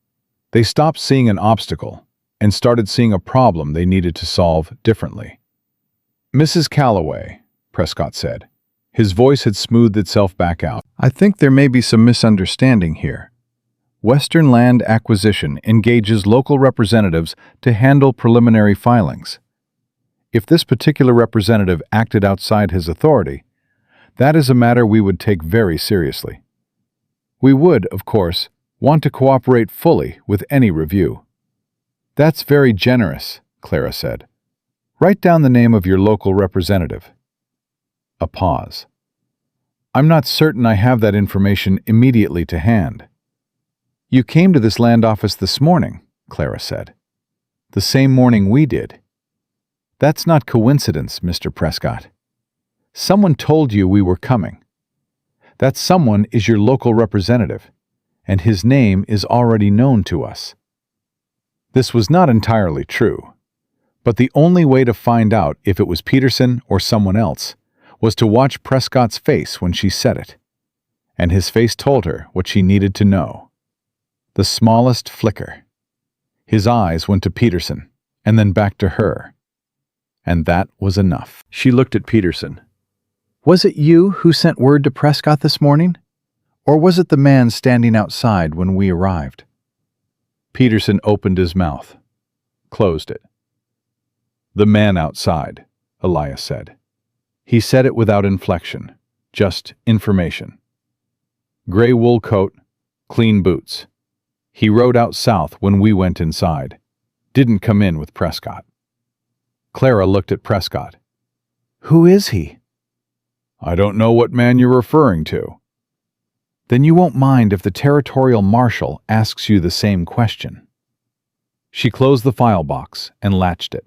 They stopped seeing an obstacle and started seeing a problem they needed to solve differently. "Mrs. Callaway," Prescott said, His voice had smoothed itself back out. I think there may be some misunderstanding here. Western Land Acquisition engages local representatives to handle preliminary filings. If this particular representative acted outside his authority, that is a matter we would take very seriously. We would, of course, want to cooperate fully with any review. That's very generous, Clara said. Write down the name of your local representative. A pause. I'm not certain I have that information immediately to hand. You came to this land office this morning, Clara said. The same morning we did. That's not coincidence, Mr. Prescott. Someone told you we were coming. That someone is your local representative, and his name is already known to us. This was not entirely true, but the only way to find out if it was Peterson or someone else was to watch Prescott's face when she said it, and his face told her what she needed to know. The smallest flicker. His eyes went to Peterson, and then back to her. And that was enough. She looked at Peterson. Was it you who sent word to Prescott this morning? Or was it the man standing outside when we arrived? Peterson opened his mouth, closed it. The man outside, Elias said. He said it without inflection, just information. Gray wool coat, clean boots. He rode out south when we went inside. Didn't come in with Prescott. Clara looked at Prescott. Who is he? I don't know what man you're referring to. Then you won't mind if the territorial marshal asks you the same question. She closed the file box and latched it.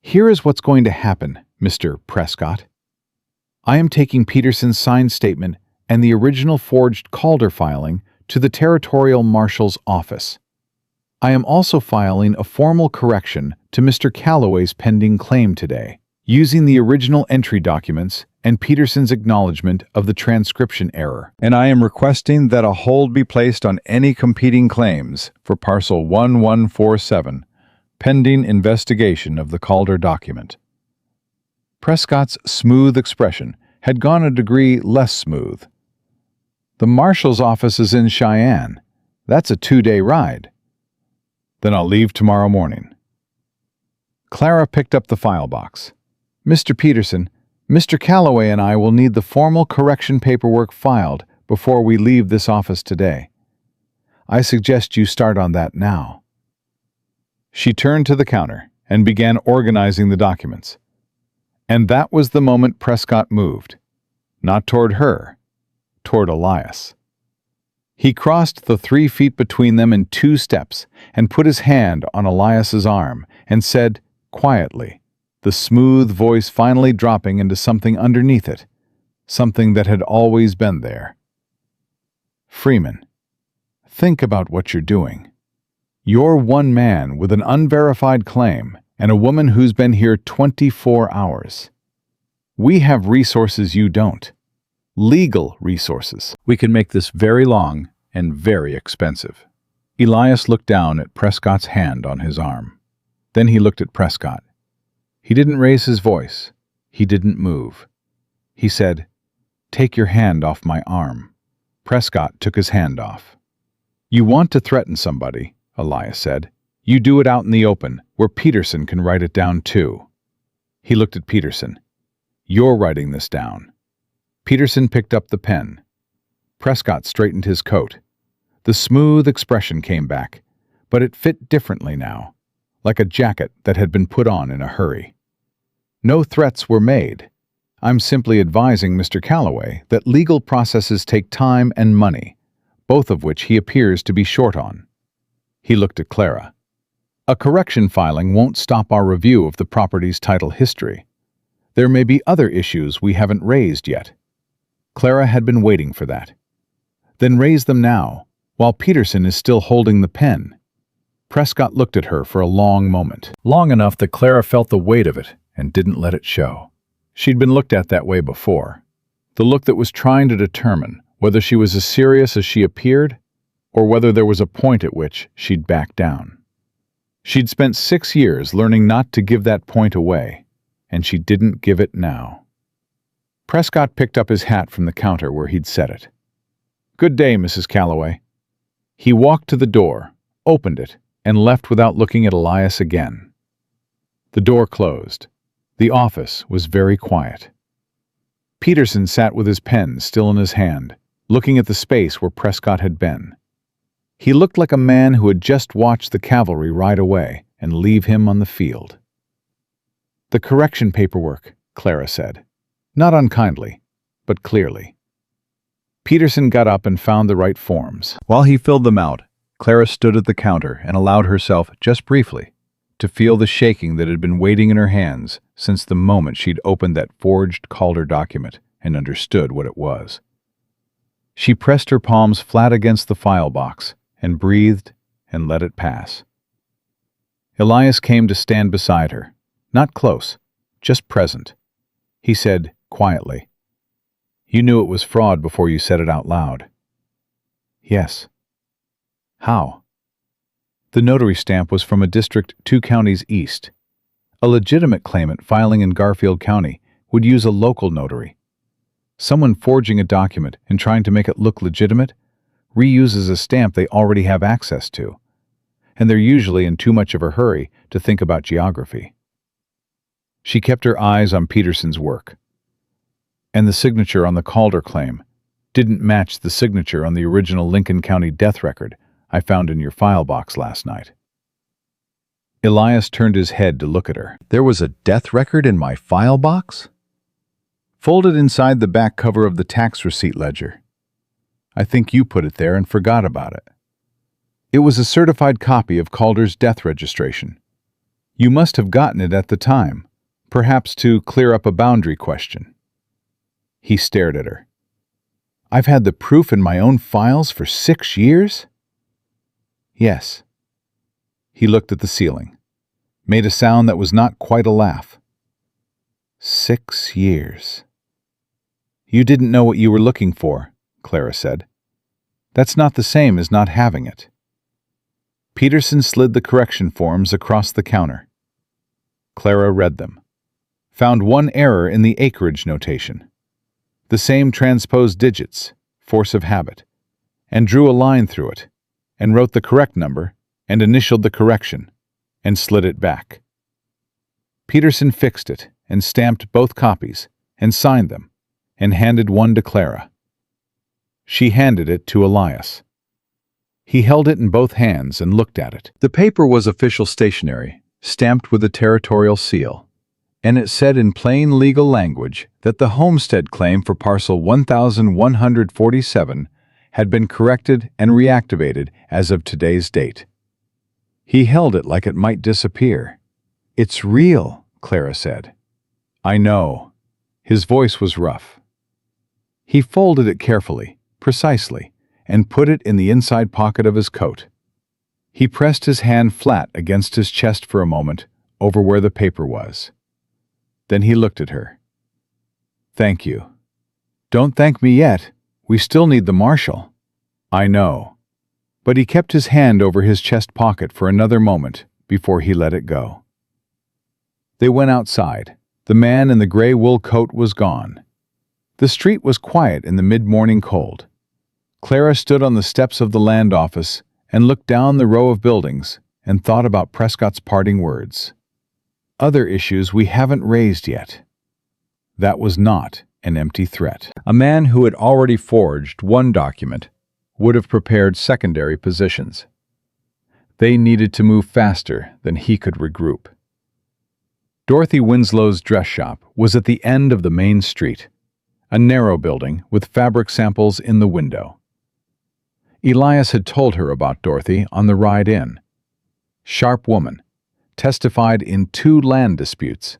Here is what's going to happen, Mr. Prescott. I am taking Peterson's signed statement and the original forged Calder filing to the territorial marshal's office. I am also filing a formal correction to Mr. Callaway's pending claim today, using the original entry documents and Peterson's acknowledgement of the transcription error. And I am requesting that a hold be placed on any competing claims for parcel 1147, pending investigation of the Calder document. Prescott's smooth expression had gone a degree less smooth. The marshal's office is in Cheyenne. That's a 2-day ride. Then I'll leave tomorrow morning. Clara picked up the file box. Mr. Peterson, Mr. Callaway and I will need the formal correction paperwork filed before we leave this office today. I suggest you start on that now. She turned to the counter and began organizing the documents. And that was the moment Prescott moved, not toward her, toward Elias. He crossed the 3 feet between them in 2 steps and put his hand on Elias's arm and said quietly, the smooth voice finally dropping into something underneath it, something that had always been there. Freeman, think about what you're doing. You're one man with an unverified claim and a woman who's been here 24 hours. We have resources you don't. Legal resources. We can make this very long and very expensive. Elias looked down at Prescott's hand on his arm. Then he looked at Prescott. He didn't raise his voice. He didn't move. He said, "Take your hand off my arm." Prescott took his hand off. "You want to threaten somebody," Elias said. "You do it out in the open, where Peterson can write it down too." He looked at Peterson. "You're writing this down." Peterson picked up the pen. Prescott straightened his coat. The smooth expression came back, but it fit differently now, like a jacket that had been put on in a hurry. No threats were made. I'm simply advising Mr. Callaway that legal processes take time and money, both of which he appears to be short on. He looked at Clara. A correction filing won't stop our review of the property's title history. There may be other issues we haven't raised yet. Clara had been waiting for that. Then raise them now, while Peterson is still holding the pen. Prescott looked at her for a long moment, long enough that Clara felt the weight of it and didn't let it show. She'd been looked at that way before, the look that was trying to determine whether she was as serious as she appeared or whether there was a point at which she'd back down. She'd spent 6 years learning not to give that point away, and she didn't give it now. Prescott picked up his hat from the counter where he'd set it. "Good day, Mrs. Callaway." He walked to the door, opened it, and left without looking at Elias again. The door closed. The office was very quiet. Peterson sat with his pen still in his hand, looking at the space where Prescott had been. He looked like a man who had just watched the cavalry ride away and leave him on the field. "The correction paperwork," Clara said, not unkindly, but clearly. Peterson got up and found the right forms. While he filled them out, Clara stood at the counter and allowed herself, just briefly, to feel the shaking that had been waiting in her hands since the moment she'd opened that forged Calder document and understood what it was. She pressed her palms flat against the file box and breathed and let it pass. Elias came to stand beside her, not close, just present. He said, quietly, "You knew it was fraud before you said it out loud." "Yes." "How?" "The notary stamp was from a district 2 counties east. A legitimate claimant filing in Garfield County would use a local notary. Someone forging a document and trying to make it look legitimate reuses a stamp they already have access to, and they're usually in too much of a hurry to think about geography." She kept her eyes on Peterson's work. "And the signature on the Calder claim didn't match the signature on the original Lincoln County death record I found in your file box last night." Elias turned his head to look at her. "There was a death record in my file box?" "Folded inside the back cover of the tax receipt ledger. I think you put it there and forgot about it. It was a certified copy of Calder's death registration. You must have gotten it at the time, perhaps to clear up a boundary question." He stared at her. "I've had the proof in my own files for 6 years?" "Yes." He looked at the ceiling, made a sound that was not quite a laugh. 6 years. "You didn't know what you were looking for," Clara said. "That's not the same as not having it." Peterson slid the correction forms across the counter. Clara read them, found one error in the acreage notation, the same transposed digits, force of habit, and drew a line through it, and wrote the correct number, and initialed the correction, and slid it back. Peterson fixed it, and stamped both copies, and signed them, and handed one to Clara. She handed it to Elias. He held it in both hands and looked at it. The paper was official stationery, stamped with a territorial seal, and it said in plain legal language that the homestead claim for parcel 1147 had been corrected and reactivated as of today's date. He held it like it might disappear. "It's real," Clara said. "I know." His voice was rough. He folded it carefully, precisely, and put it in the inside pocket of his coat. He pressed his hand flat against his chest for a moment, over where the paper was. Then he looked at her. "Thank you." "Don't thank me yet. We still need the marshal." "I know." But he kept his hand over his chest pocket for another moment before he let it go. They went outside. The man in the gray wool coat was gone. The street was quiet in the mid-morning cold. Clara stood on the steps of the land office and looked down the row of buildings and thought about Prescott's parting words. "Other issues we haven't raised yet." That was not an empty threat. A man who had already forged one document would have prepared secondary positions. They needed to move faster than he could regroup. Dorothy Winslow's dress shop was at the end of the main street, a narrow building with fabric samples in the window. Elias had told her about Dorothy on the ride in. Sharp woman, testified in 2 land disputes.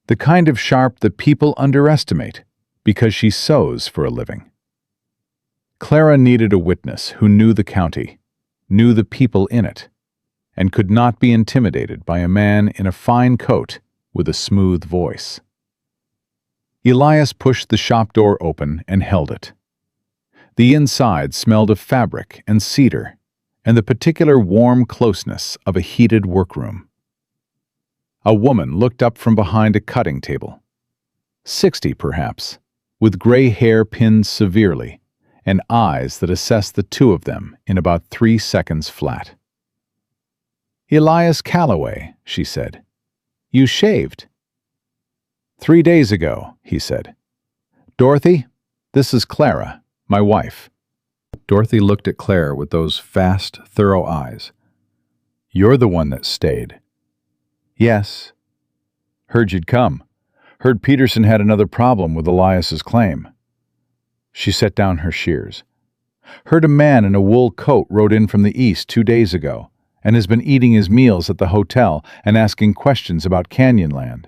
The kind of sharp that people underestimate because she sews for a living. Clara needed a witness who knew the county, knew the people in it, and could not be intimidated by a man in a fine coat with a smooth voice. Elias pushed the shop door open and held it. The inside smelled of fabric and cedar, and the particular warm closeness of a heated workroom. A woman looked up from behind a cutting table. 60 perhaps, with gray hair pinned severely, and eyes that assessed the two of them in about 3 seconds flat. "Elias Calloway," she said. "You shaved." "3 days ago," he said. "Dorothy, this is Clara, my wife." Dorothy looked at Claire with those fast, thorough eyes. "You're the one that stayed." "Yes." "Heard you'd come. Heard Peterson had another problem with Elias's claim." She set down her shears. "Heard a man in a wool coat rode in from the east 2 days ago and has been eating his meals at the hotel and asking questions about Canyonland."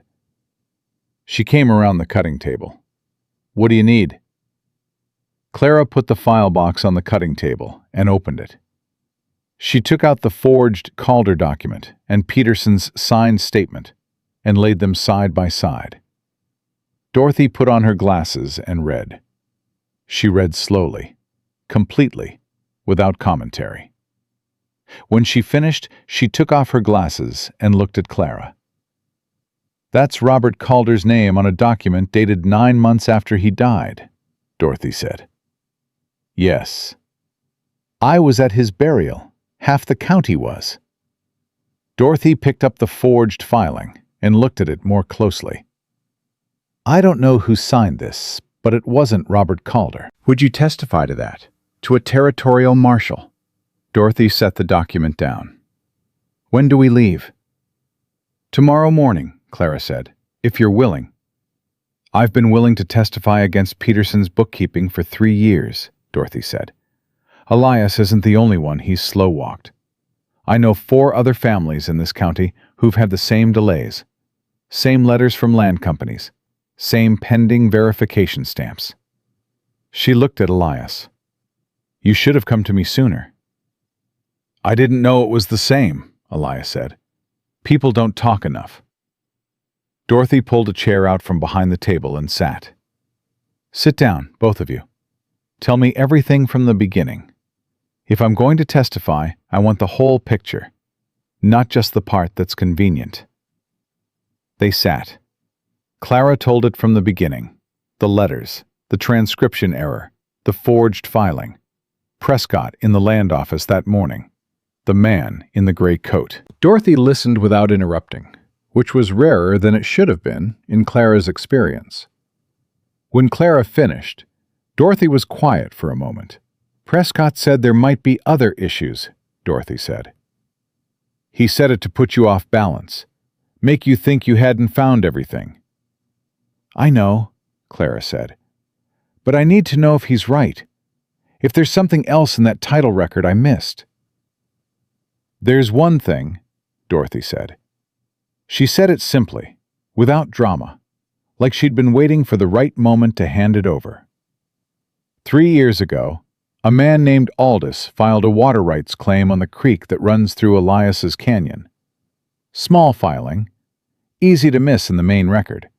She came around the cutting table. "What do you need?" Clara put the file box on the cutting table and opened it. She took out the forged Calder document and Peterson's signed statement and laid them side by side. Dorothy put on her glasses and read. She read slowly, completely, without commentary. When she finished, she took off her glasses and looked at Clara. "That's Robert Calder's name on a document dated 9 months after he died," Dorothy said. "Yes. I was at his burial. Half the county was." Dorothy picked up the forged filing and looked at it more closely. "I don't know who signed this, but it wasn't Robert Calder." "Would you testify to that? To a territorial marshal?" Dorothy set the document down. "When do we leave?" "Tomorrow morning," Clara said, "if you're willing." "I've been willing to testify against Peterson's bookkeeping for 3 years," Dorothy said. "Elias isn't the only one he's slow-walked. I know 4 other families in this county who've had the same delays, same letters from land companies, same pending verification stamps." She looked at Elias. "You should have come to me sooner." "I didn't know it was the same," Elias said. "People don't talk enough." Dorothy pulled a chair out from behind the table and sat. "Sit down, both of you. Tell me everything from the beginning. If I'm going to testify, I want the whole picture, not just the part that's convenient." They sat. Clara told it from the beginning. The letters, the transcription error, the forged filing, Prescott in the land office that morning, the man in the gray coat. Dorothy listened without interrupting, which was rarer than it should have been in Clara's experience. When Clara finished, Dorothy was quiet for a moment. "Prescott said there might be other issues," Dorothy said. "He said it to put you off balance, make you think you hadn't found everything." "I know," Clara said. "But I need to know if he's right, if there's something else in that title record I missed." "There's one thing," Dorothy said. She said it simply, without drama, like she'd been waiting for the right moment to hand it over. 3 years ago, a man named Aldous filed a water rights claim on the creek that runs through Elias's canyon. Small filing, easy to miss in the main record.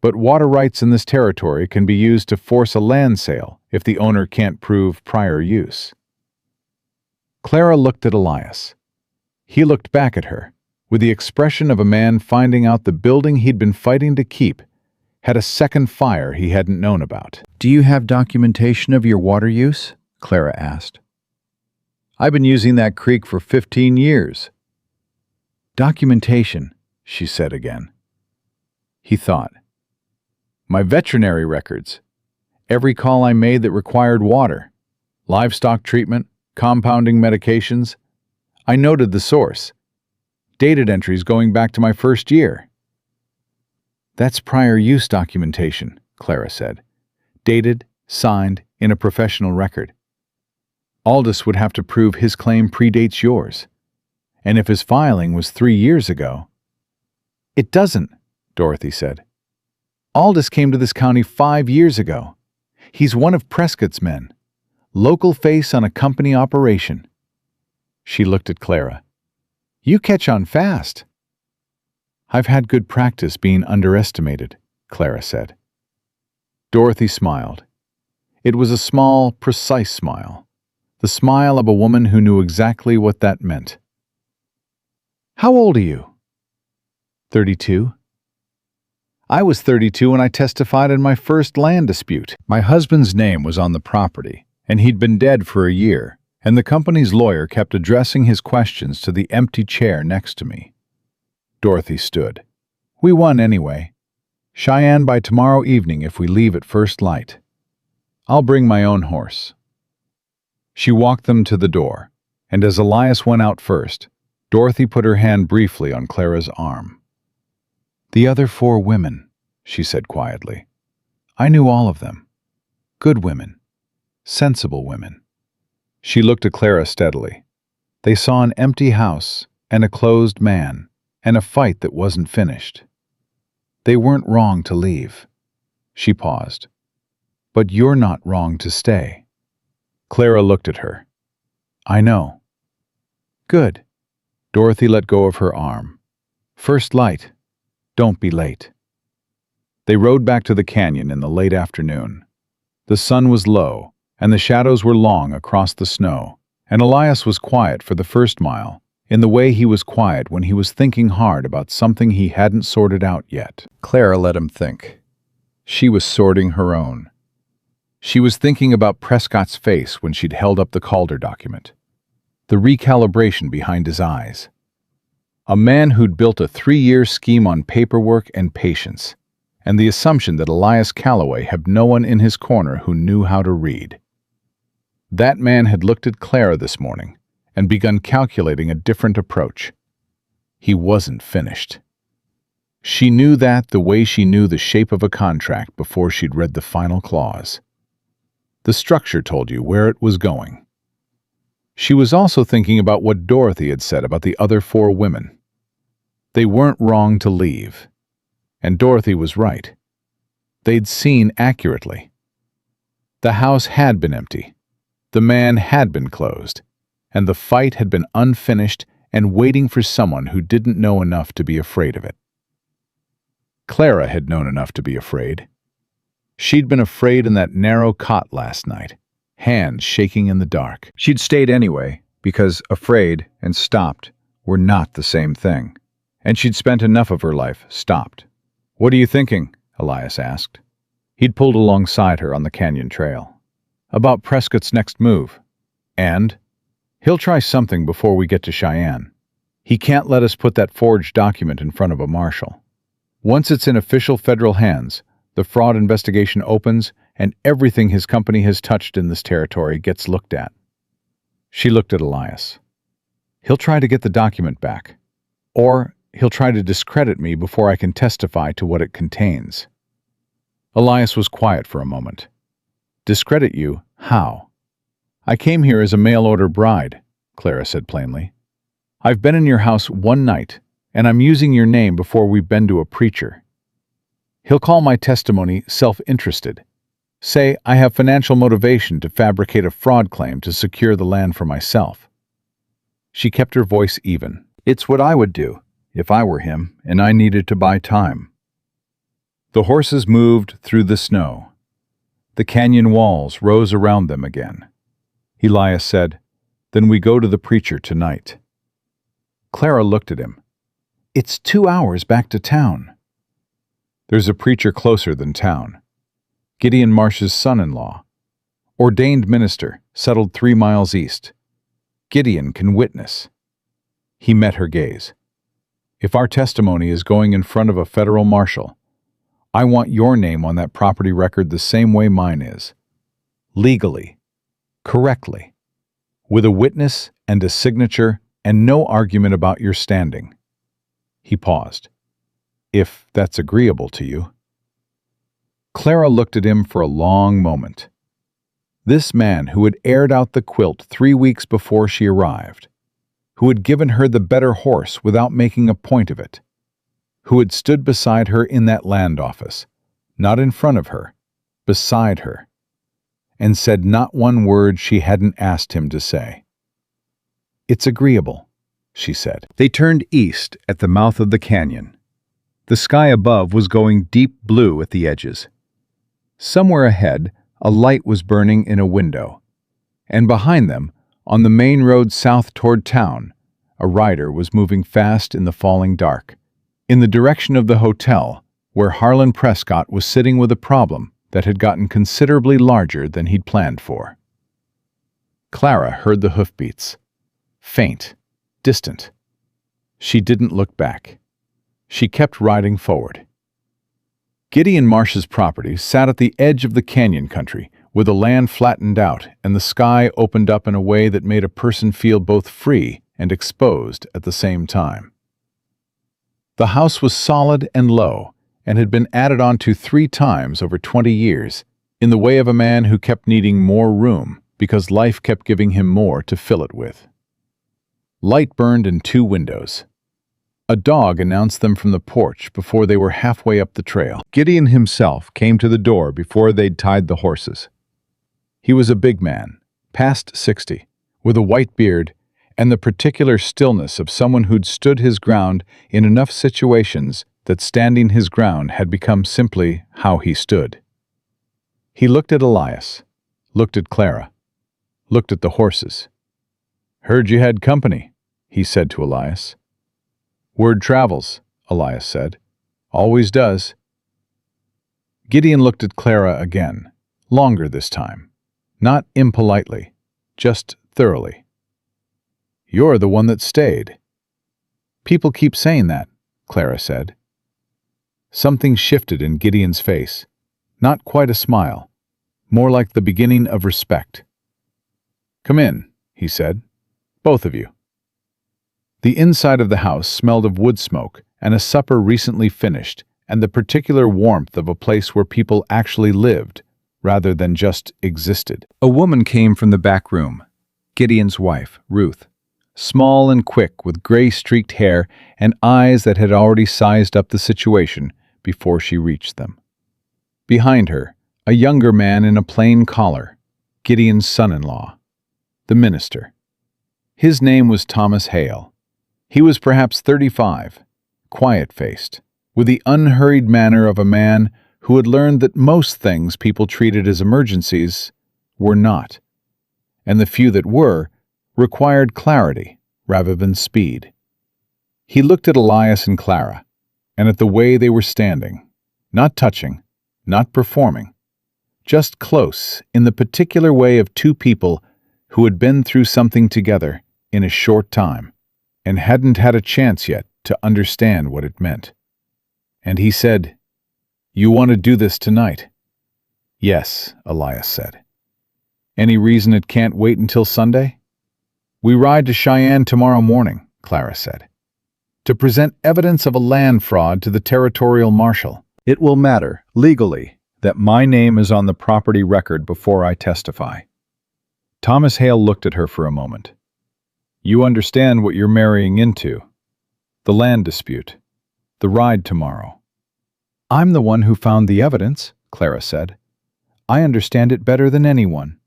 But water rights in this territory can be used to force a land sale if the owner can't prove prior use. Clara looked at Elias. He looked back at her, with the expression of a man finding out the building he'd been fighting to keep had a second fire he hadn't known about. "Do you have documentation of your water use?" Clara asked. "I've been using that creek for 15 years. "Documentation," she said again. He thought. "My veterinary records. Every call I made that required water. Livestock treatment, compounding medications. I noted the source. Dated entries going back to my first year." "That's prior use documentation," Clara said. "Dated, signed, in a professional record. Aldous would have to prove his claim predates yours. And if his filing was 3 years ago—" "It doesn't," Dorothy said. "Aldous came to this county 5 years ago. He's one of Prescott's men, local face on a company operation." She looked at Clara. "You catch on fast." "I've had good practice being underestimated," Clara said. Dorothy smiled. It was a small, precise smile, the smile of a woman who knew exactly what that meant. "How old are you?" 32. I was 32 when I testified in my first land dispute. My husband's name was on the property, and he'd been dead for a year, and the company's lawyer kept addressing his questions to the empty chair next to me. Dorothy stood. We won anyway. Cheyenne by tomorrow evening if we leave at first light. I'll bring my own horse. She walked them to the door, and as Elias went out first, Dorothy put her hand briefly on Clara's arm. The other 4 women, she said quietly. I knew all of them. Good women. Sensible women. She looked at Clara steadily. They saw an empty house and a closed man and a fight that wasn't finished. They weren't wrong to leave. She paused. But you're not wrong to stay. Clara looked at her. I know. Good. Dorothy let go of her arm. First light. Don't be late. They rode back to the canyon in the late afternoon. The sun was low, and the shadows were long across the snow, and Elias was quiet for the first mile, in the way he was quiet when he was thinking hard about something he hadn't sorted out yet. Clara let him think. She was sorting her own. She was thinking about Prescott's face when she'd held up the Calder document. The recalibration behind his eyes. A man who'd built a 3-year scheme on paperwork and patience, and the assumption that Elias Calloway had no one in his corner who knew how to read. That man had looked at Clara this morning and begun calculating a different approach. He wasn't finished. She knew that the way she knew the shape of a contract before she'd read the final clause. The structure told you where it was going. She was also thinking about what Dorothy had said about the other 4 women. They weren't wrong to leave. And Dorothy was right. They'd seen accurately. The house had been empty. The man had been closed. And the fight had been unfinished and waiting for someone who didn't know enough to be afraid of it. Clara had known enough to be afraid. She'd been afraid in that narrow cot last night, hands shaking in the dark. She'd stayed anyway, because afraid and stopped were not the same thing. And she'd spent enough of her life stopped. What are you thinking? Elias asked. He'd pulled alongside her on the canyon trail. About Prescott's next move. And he'll try something before we get to Cheyenne. He can't let us put that forged document in front of a marshal. Once it's in official federal hands, the fraud investigation opens and everything his company has touched in this territory gets looked at. She looked at Elias. He'll try to get the document back. Or he'll try to discredit me before I can testify to what it contains. Elias was quiet for a moment. Discredit you? How? I came here as a mail-order bride, Clara said plainly. I've been in your house one night, and I'm using your name before we've been to a preacher. He'll call my testimony self-interested. Say I have financial motivation to fabricate a fraud claim to secure the land for myself. She kept her voice even. It's what I would do, if I were him, and I needed to buy time. The horses moved through the snow. The canyon walls rose around them again. Elias said, Then we go to the preacher tonight. Clara looked at him. It's 2 hours back to town. There's a preacher closer than town. Gideon Marsh's son-in-law. Ordained minister, settled 3 miles east. Gideon can witness. He met her gaze. If our testimony is going in front of a federal marshal, I want your name on that property record the same way mine is. Legally. Correctly. With a witness and a signature and no argument about your standing. He paused. If that's agreeable to you. Clara looked at him for a long moment. This man who had aired out the quilt 3 weeks before she arrived, who had given her the better horse without making a point of it, who had stood beside her in that land office, not in front of her, beside her, and said not one word she hadn't asked him to say. It's agreeable, she said. They turned east at the mouth of the canyon. The sky above was going deep blue at the edges. Somewhere ahead, a light was burning in a window, and behind them, on the main road south toward town, a rider was moving fast in the falling dark, in the direction of the hotel where Harlan Prescott was sitting with a problem that had gotten considerably larger than he'd planned for. Clara heard the hoofbeats. Faint, distant. She didn't look back. She kept riding forward. Gideon Marsh's property sat at the edge of the canyon country, with the land flattened out and the sky opened up in a way that made a person feel both free and exposed at the same time. The house was solid and low, and had been added onto 3 times over 20 years, in the way of a man who kept needing more room because life kept giving him more to fill it with. Light burned in 2 windows. A dog announced them from the porch before they were halfway up the trail. Gideon himself came to the door before they'd tied the horses. He was a big man, past 60, with a white beard and the particular stillness of someone who'd stood his ground in enough situations that standing his ground had become simply how he stood. He looked at Elias, looked at Clara, looked at the horses. "Heard you had company," he said to Elias. "Word travels," Elias said. "Always does." Gideon looked at Clara again, longer this time. Not impolitely, just thoroughly. "You're the one that stayed." "People keep saying that," Clara said. Something shifted in Gideon's face. Not quite a smile, more like the beginning of respect. "Come in," he said. "Both of you." The inside of the house smelled of wood smoke and a supper recently finished and the particular warmth of a place where people actually lived, rather than just existed. A woman came from the back room, Gideon's wife, Ruth, small and quick with gray-streaked hair and eyes that had already sized up the situation before she reached them. Behind her, a younger man in a plain collar, Gideon's son-in-law, the minister. His name was Thomas Hale. He was perhaps 35, quiet-faced, with the unhurried manner of a man who had learned that most things people treated as emergencies were not, and the few that were required clarity rather than speed. He looked at Elias and Clara, and at the way they were standing, not touching, not performing, just close in the particular way of 2 people who had been through something together in a short time and hadn't had a chance yet to understand what it meant. And he said, "You want to do this tonight?" "Yes," Elias said. "Any reason it can't wait until Sunday?" "We ride to Cheyenne tomorrow morning," Clara said, "to present evidence of a land fraud to the territorial marshal. It will matter, legally, that my name is on the property record before I testify." Thomas Hale looked at her for a moment. "You understand what you're marrying into? The land dispute. The ride tomorrow." "I'm the one who found the evidence," Clara said. "I understand it better than anyone."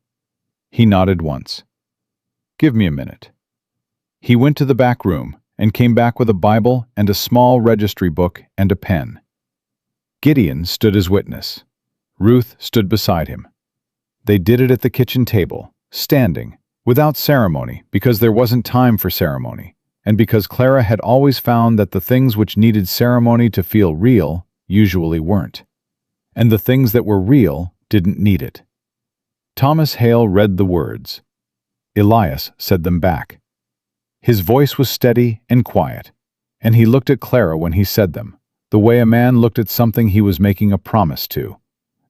He nodded once. "Give me a minute." He went to the back room and came back with a Bible and a small registry book and a pen. Gideon stood as witness. Ruth stood beside him. They did it at the kitchen table, standing, without ceremony, because there wasn't time for ceremony, and because Clara had always found that the things which needed ceremony to feel real usually weren't, and the things that were real didn't need it. Thomas Hale read the words. Elias said them back. His voice was steady and quiet, and he looked at Clara when he said them, the way a man looked at something he was making a promise to,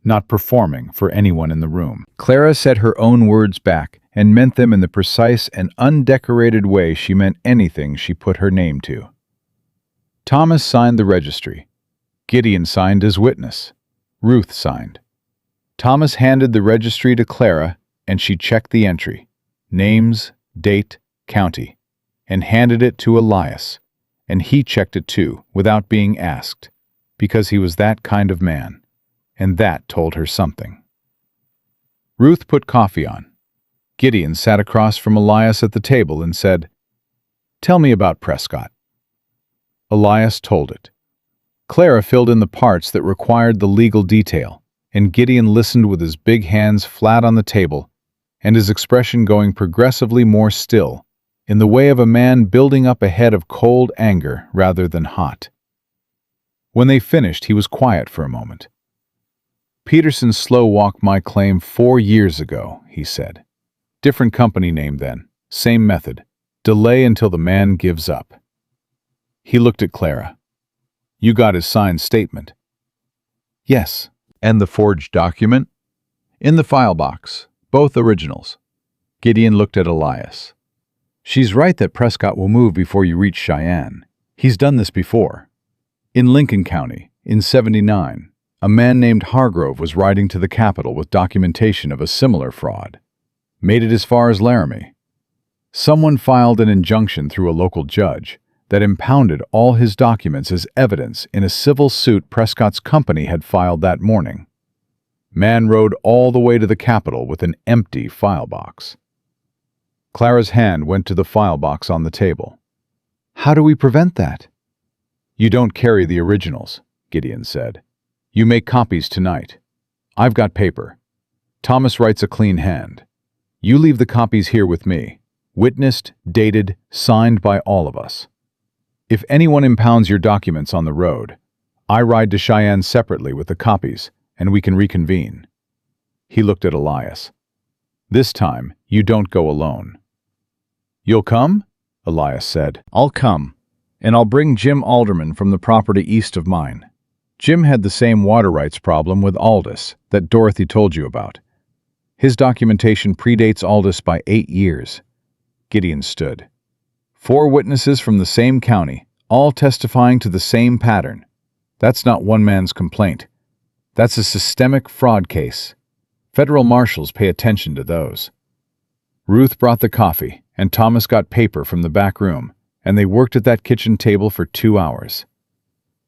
not performing for anyone in the room. Clara said her own words back and meant them in the precise and undecorated way she meant anything she put her name to. Thomas signed the registry. Gideon signed as witness. Ruth signed. Thomas handed the registry to Clara, and she checked the entry, names, date, county, and handed it to Elias, and he checked it too, without being asked, because he was that kind of man, and that told her something. Ruth put coffee on. Gideon sat across from Elias at the table and said, "Tell me about Prescott." Elias told it. Clara filled in the parts that required the legal detail, and Gideon listened with his big hands flat on the table and his expression going progressively more still, in the way of a man building up a head of cold anger rather than hot. When they finished, he was quiet for a moment. "Peterson slow-walked my claim 4 years ago," he said. "Different company name then. Same method. Delay until the man gives up." He looked at Clara. "You got his signed statement?" "Yes." And the forged document? In the file box, both originals. Gideon looked at Elias. "She's right that Prescott will move before you reach Cheyenne. He's done this before. In Lincoln County, in '79, a man named Hargrove was riding to the capital with documentation of a similar fraud. Made it as far as Laramie. Someone filed an injunction through a local judge that impounded all his documents as evidence in a civil suit Prescott's company had filed that morning. Man rode all the way to the Capitol with an empty file box." Clara's hand went to the file box on the table. "How do we prevent that?" "You don't carry the originals," Gideon said. "You make copies tonight. I've got paper. Thomas writes a clean hand. You leave the copies here with me, witnessed, dated, signed by all of us. If anyone impounds your documents on the road, I ride to Cheyenne separately with the copies, and we can reconvene." He looked at Elias. "This time, you don't go alone." "You'll come?" Elias said. "I'll come, and I'll bring Jim Alderman from the property east of mine. Jim had the same water rights problem with Aldous that Dorothy told you about. His documentation predates Aldous by 8 years. Gideon stood. 4 witnesses from the same county, all testifying to the same pattern. That's not one man's complaint. That's a systemic fraud case. Federal marshals pay attention to those. Ruth brought the coffee, and Thomas got paper from the back room, and they worked at that kitchen table for 2 hours.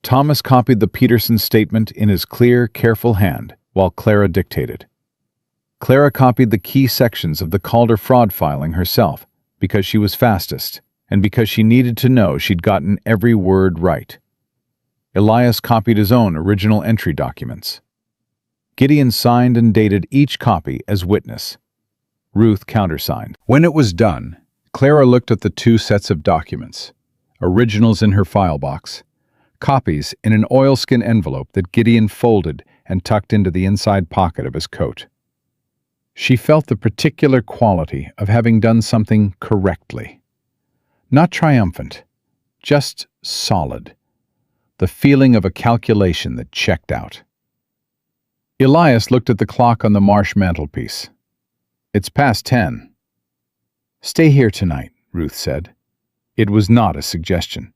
Thomas copied the Peterson statement in his clear, careful hand, while Clara dictated. Clara copied the key sections of the Calder fraud filing herself, because she was fastest, and because she needed to know she'd gotten every word right. Elias copied his own original entry documents. Gideon signed and dated each copy as witness. Ruth countersigned. When it was done, Clara looked at the 2 sets of documents, originals in her file box, copies in an oilskin envelope that Gideon folded and tucked into the inside pocket of his coat. She felt the particular quality of having done something correctly. Not triumphant, just solid. The feeling of a calculation that checked out. Elias looked at the clock on the marsh mantelpiece. "It's past 10. "Stay here tonight," Ruth said. It was not a suggestion.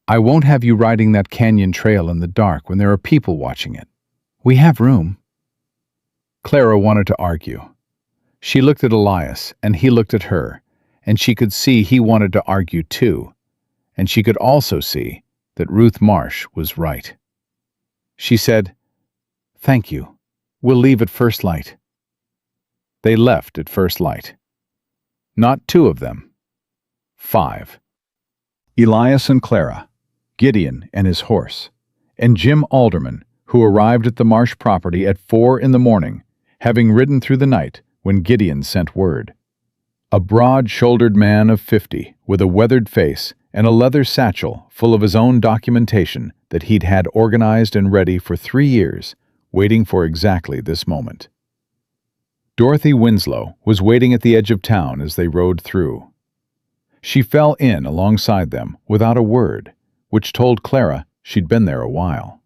"I won't have you riding that canyon trail in the dark when there are people watching it. We have room." Clara wanted to argue. She looked at Elias, and he looked at her, and she could see he wanted to argue too, and she could also see that Ruth Marsh was right. She said, "Thank you. We'll leave at first light." They left at first light. Not 2 of them. 5. Elias and Clara, Gideon and his horse, and Jim Alderman, who arrived at the Marsh property at 4 in the morning, having ridden through the night when Gideon sent word. A broad-shouldered man of 50, with a weathered face and a leather satchel full of his own documentation that he'd had organized and ready for 3 years, waiting for exactly this moment. Dorothy Winslow was waiting at the edge of town as they rode through. She fell in alongside them without a word, which told Clara she'd been there a while.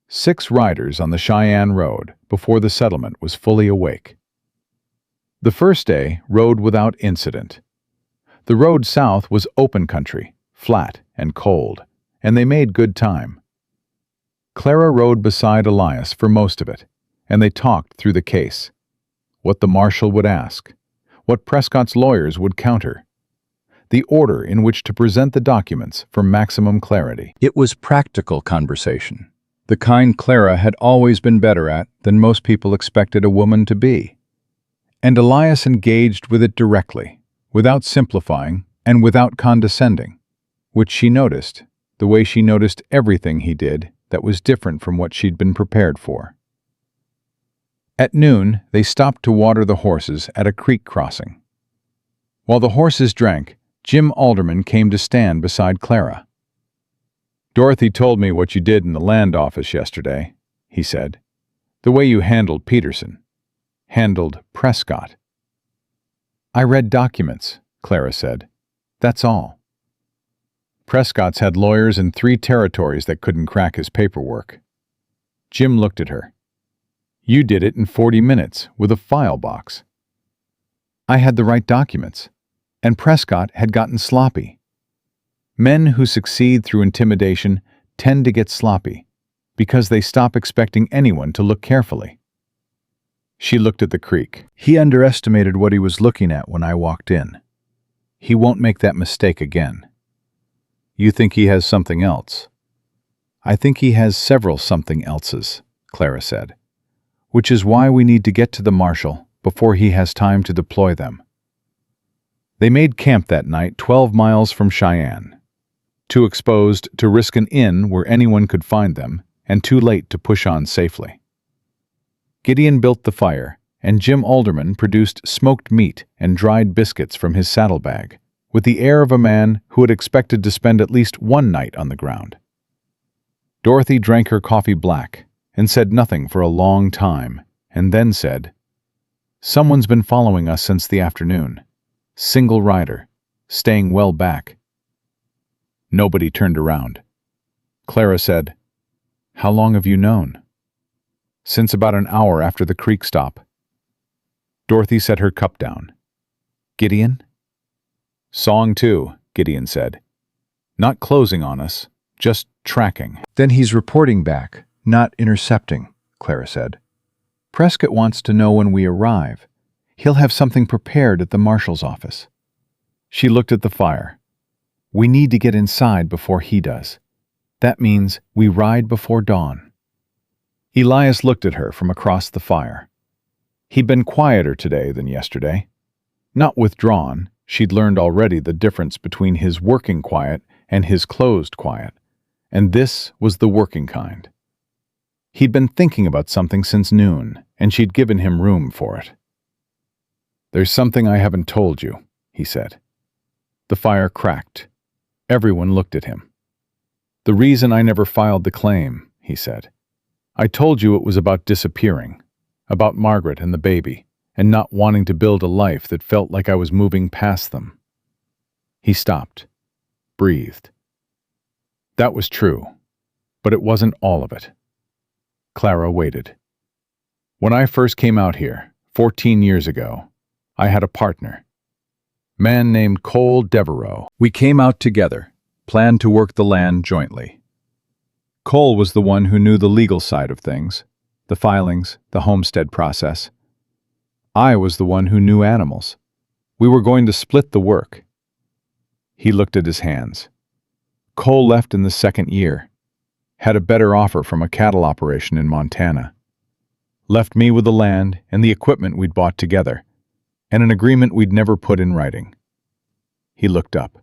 6 riders on the Cheyenne Road before the settlement was fully awake. The first day rode without incident. The road south was open country, flat and cold, and they made good time. Clara rode beside Elias for most of it, and they talked through the case. What the marshal would ask, what Prescott's lawyers would counter, the order in which to present the documents for maximum clarity. It was practical conversation, the kind Clara had always been better at than most people expected a woman to be. And Elias engaged with it directly, without simplifying and without condescending, which she noticed, the way she noticed everything he did that was different from what she'd been prepared for. At noon, they stopped to water the horses at a creek crossing. While the horses drank, Jim Alderman came to stand beside Clara. Dorothy told me what you did in the land office yesterday, he said. The way you handled Peterson. Handled Prescott. I read documents, Clara said. That's all. Prescott's had lawyers in 3 territories that couldn't crack his paperwork. Jim looked at her. You did it in 40 minutes with a file box. I had the right documents, and Prescott had gotten sloppy. Men who succeed through intimidation tend to get sloppy because they stop expecting anyone to look carefully. She looked at the creek. He underestimated what he was looking at when I walked in. He won't make that mistake again. You think he has something else? I think he has several something elses, Clara said, which is why we need to get to the marshal before he has time to deploy them. They made camp that night 12 miles from Cheyenne, too exposed to risk an inn where anyone could find them, and too late to push on safely. Gideon built the fire, and Jim Alderman produced smoked meat and dried biscuits from his saddlebag, with the air of a man who had expected to spend at least one night on the ground. Dorothy drank her coffee black and said nothing for a long time, and then said, Someone's been following us since the afternoon. Single rider, staying well back. Nobody turned around. Clara said, How long have you known? Since about an hour after the creek stop. Dorothy set her cup down. Gideon? Sawing to, Gideon said. Not closing on us, just tracking. Then he's reporting back, not intercepting, Clara said. Prescott wants to know when we arrive. He'll have something prepared at the marshal's office. She looked at the fire. We need to get inside before he does. That means we ride before dawn. Elias looked at her from across the fire. He'd been quieter today than yesterday. Not withdrawn, she'd learned already the difference between his working quiet and his closed quiet, and this was the working kind. He'd been thinking about something since noon, and she'd given him room for it. There's something I haven't told you, he said. The fire cracked. Everyone looked at him. The reason I never filed the claim, he said. I told you it was about disappearing, about Margaret and the baby, and not wanting to build a life that felt like I was moving past them. He stopped, breathed. That was true, but it wasn't all of it. Clara waited. When I first came out here, 14 years ago, I had a partner. Man named Cole Devereaux. We came out together, planned to work the land jointly. Cole was the one who knew the legal side of things, the filings, the homestead process. I was the one who knew animals. We were going to split the work. He looked at his hands. Cole left in the 2nd year, had a better offer from a cattle operation in Montana. Left me with the land and the equipment we'd bought together, and an agreement we'd never put in writing. He looked up.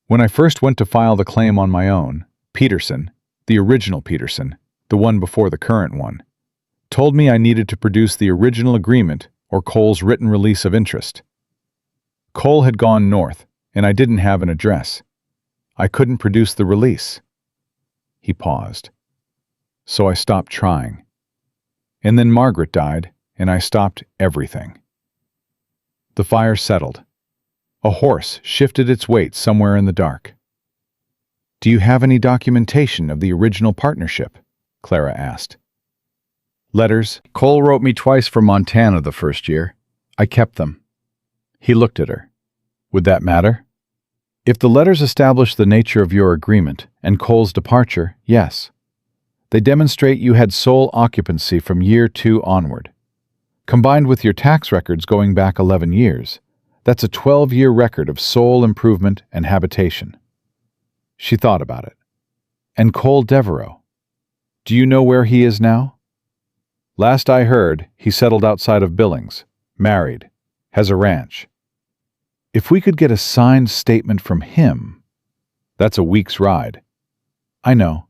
When I first went to file the claim on my own, Peterson, the original Peterson, the one before the current one, told me I needed to produce the original agreement or Cole's written release of interest. Cole had gone north, and I didn't have an address. I couldn't produce the release. He paused. So I stopped trying. And then Margaret died, and I stopped everything. The fire settled. A horse shifted its weight somewhere in the dark. Do you have any documentation of the original partnership? Clara asked. Letters. Cole wrote me twice from Montana the first year. I kept them. He looked at her. Would that matter? If the letters establish the nature of your agreement and Cole's departure, yes. They demonstrate you had sole occupancy from year 2 onward. Combined with your tax records going back 11 years, that's a 12-year record of sole improvement and habitation. She thought about it. And Cole Devereaux. Do you know where he is now? Last I heard, he settled outside of Billings, married, has a ranch. If we could get a signed statement from him, that's a week's ride. I know,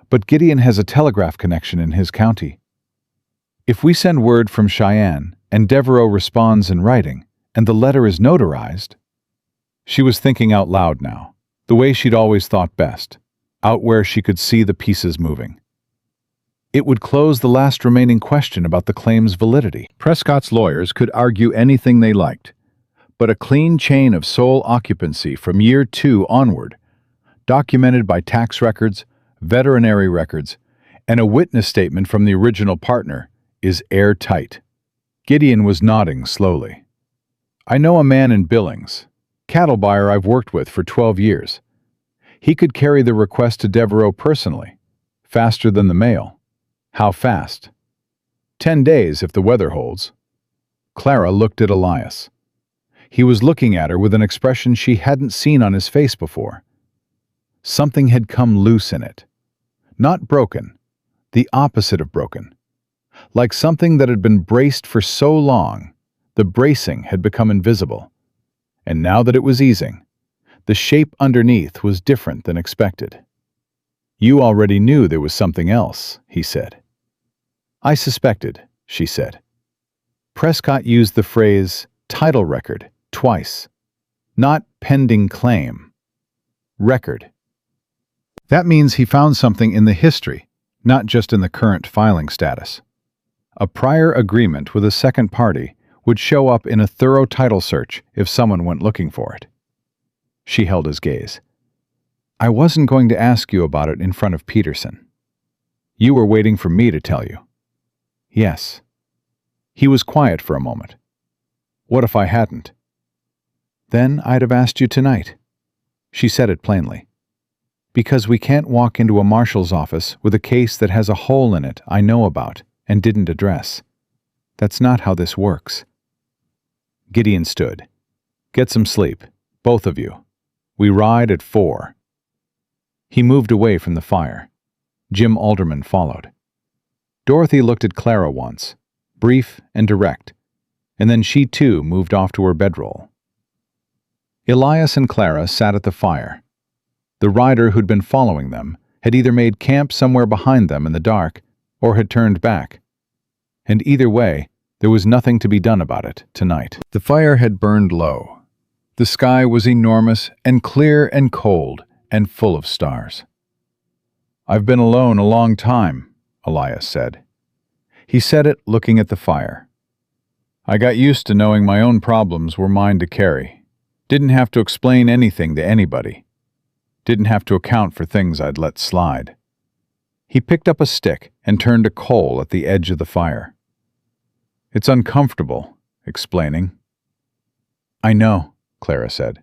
but Gideon has a telegraph connection in his county. If we send word from Cheyenne and Devereaux responds in writing, and the letter is notarized. She was thinking out loud now, The way she'd always thought best, out where she could see the pieces moving. It would close the last remaining question about the claim's validity. Prescott's lawyers could argue anything they liked, but a clean chain of sole occupancy from year 2 onward, documented by tax records, veterinary records, and a witness statement from the original partner, is airtight. Gideon was nodding slowly. I know a man in Billings, cattle buyer I've worked with for 12 years. He could carry the request to Devereaux personally, faster than the mail. How fast? 10 days if the weather holds. Clara looked at Elias. He was looking at her with an expression she hadn't seen on his face before. Something had come loose in it. Not broken, the opposite of broken. Like something that had been braced for so long, the bracing had become invisible. And now that it was easing, the shape underneath was different than expected. You already knew there was something else, he said. I suspected, she said. Prescott used the phrase title record twice. Not pending claim. Record. That means he found something in the history, not just in the current filing status. A prior agreement with a second party would show up in a thorough title search if someone went looking for it. She held his gaze. I wasn't going to ask you about it in front of Peterson. You were waiting for me to tell you. Yes. He was quiet for a moment. What if I hadn't? Then I'd have asked you tonight. She said it plainly. Because we can't walk into a marshal's office with a case that has a hole in it I know about and didn't address. That's not how this works. Gideon stood. Get some sleep, both of you. We ride at 4. He moved away from the fire. Jim Alderman followed. Dorothy looked at Clara once, brief and direct, and then she too moved off to her bedroll. Elias and Clara sat at the fire. The rider who'd been following them had either made camp somewhere behind them in the dark or had turned back. And either way, there was nothing to be done about it tonight. The fire had burned low. The sky was enormous and clear and cold and full of stars. I've been alone a long time, Elias said. He said it looking at the fire. I got used to knowing my own problems were mine to carry. Didn't have to explain anything to anybody. Didn't have to account for things I'd let slide. He picked up a stick and turned a coal at the edge of the fire. It's uncomfortable, explaining. I know, Clara said.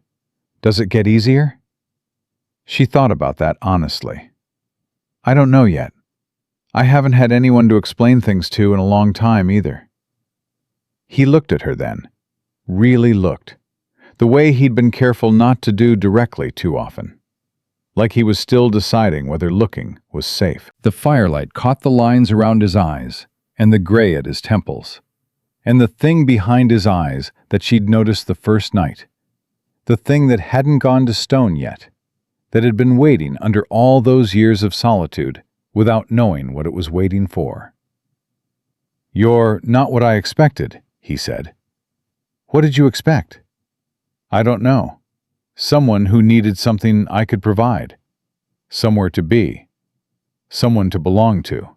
Does it get easier? She thought about that honestly. I don't know yet. I haven't had anyone to explain things to in a long time either. He looked at her then. Really looked. The way he'd been careful not to do directly too often. Like he was still deciding whether looking was safe. The firelight caught the lines around his eyes and the gray at his temples. And the thing behind his eyes that she'd noticed the first night. The thing that hadn't gone to stone yet. That had been waiting under all those years of solitude without knowing what it was waiting for. You're not what I expected, he said. What did you expect? I don't know. Someone who needed something I could provide. Somewhere to be. Someone to belong to.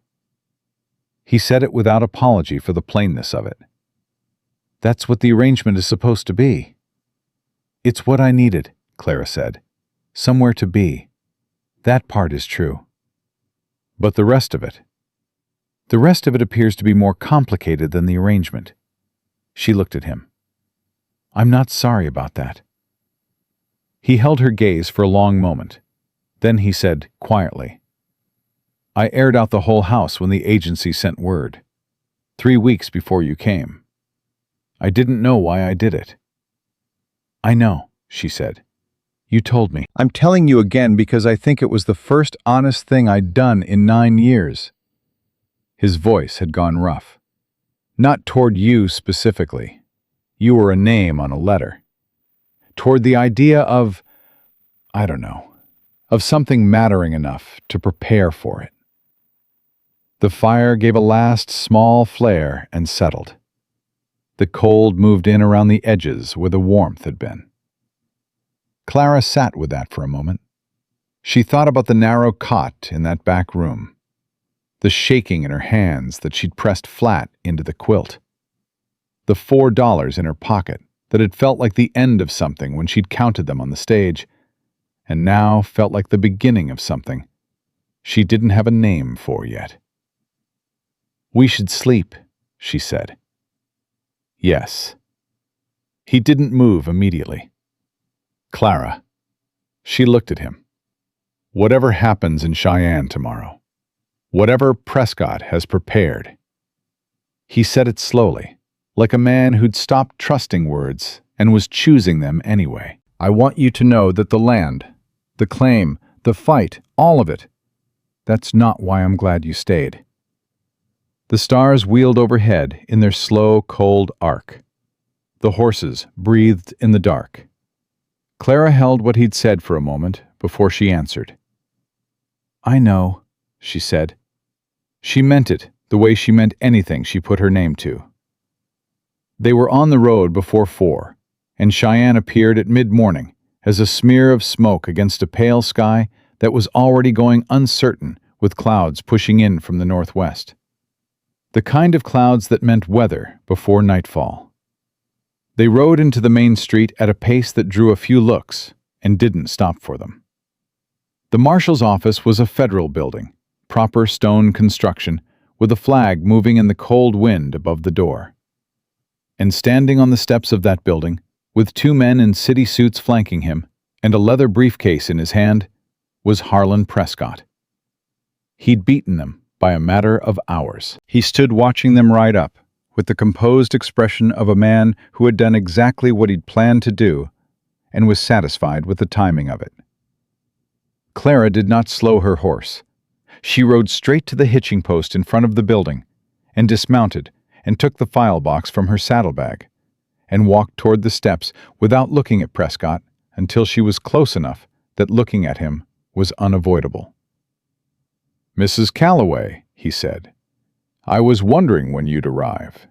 He said it without apology for the plainness of it. That's what the arrangement is supposed to be. It's what I needed, Clara said. Somewhere to be. That part is true. But the rest of it? The rest of it appears to be more complicated than the arrangement. She looked at him. I'm not sorry about that. He held her gaze for a long moment. Then he said quietly, I aired out the whole house when the agency sent word. 3 weeks before you came. I didn't know why I did it. I know, she said. You told me. I'm telling you again because I think it was the first honest thing I'd done in 9 years. His voice had gone rough. Not toward you specifically. You were a name on a letter. Toward the idea of, I don't know, of something mattering enough to prepare for it. The fire gave a last small flare and settled. The cold moved in around the edges where the warmth had been. Clara sat with that for a moment. She thought about the narrow cot in that back room, the shaking in her hands that she'd pressed flat into the quilt, the $4 in her pocket that had felt like the end of something when she'd counted them on the stage, and now felt like the beginning of something she didn't have a name for yet. "We should sleep," she said. "Yes." He didn't move immediately. "Clara." She looked at him. "Whatever happens in Cheyenne tomorrow, whatever Prescott has prepared." He said it slowly, like a man who'd stopped trusting words and was choosing them anyway. "I want you to know that the land, the claim, the fight, all of it, that's not why I'm glad you stayed." The stars wheeled overhead in their slow, cold arc. The horses breathed in the dark. Clara held what he'd said for a moment before she answered. "I know," she said. She meant it the way she meant anything she put her name to. They were on the road before 4, and Cheyenne appeared at mid-morning as a smear of smoke against a pale sky that was already going uncertain with clouds pushing in from the northwest. The kind of clouds that meant weather before nightfall. They rode into the main street at a pace that drew a few looks and didn't stop for them. The marshal's office was a federal building, proper stone construction, with a flag moving in the cold wind above the door. And standing on the steps of that building, with 2 men in city suits flanking him and a leather briefcase in his hand, was Harlan Prescott. He'd beaten them by a matter of hours. He stood watching them ride up, with the composed expression of a man who had done exactly what he'd planned to do and was satisfied with the timing of it. Clara did not slow her horse. She rode straight to the hitching post in front of the building and dismounted and took the file box from her saddlebag and walked toward the steps without looking at Prescott until she was close enough that looking at him was unavoidable. "Mrs. Callaway," he said, "I was wondering when you'd arrive."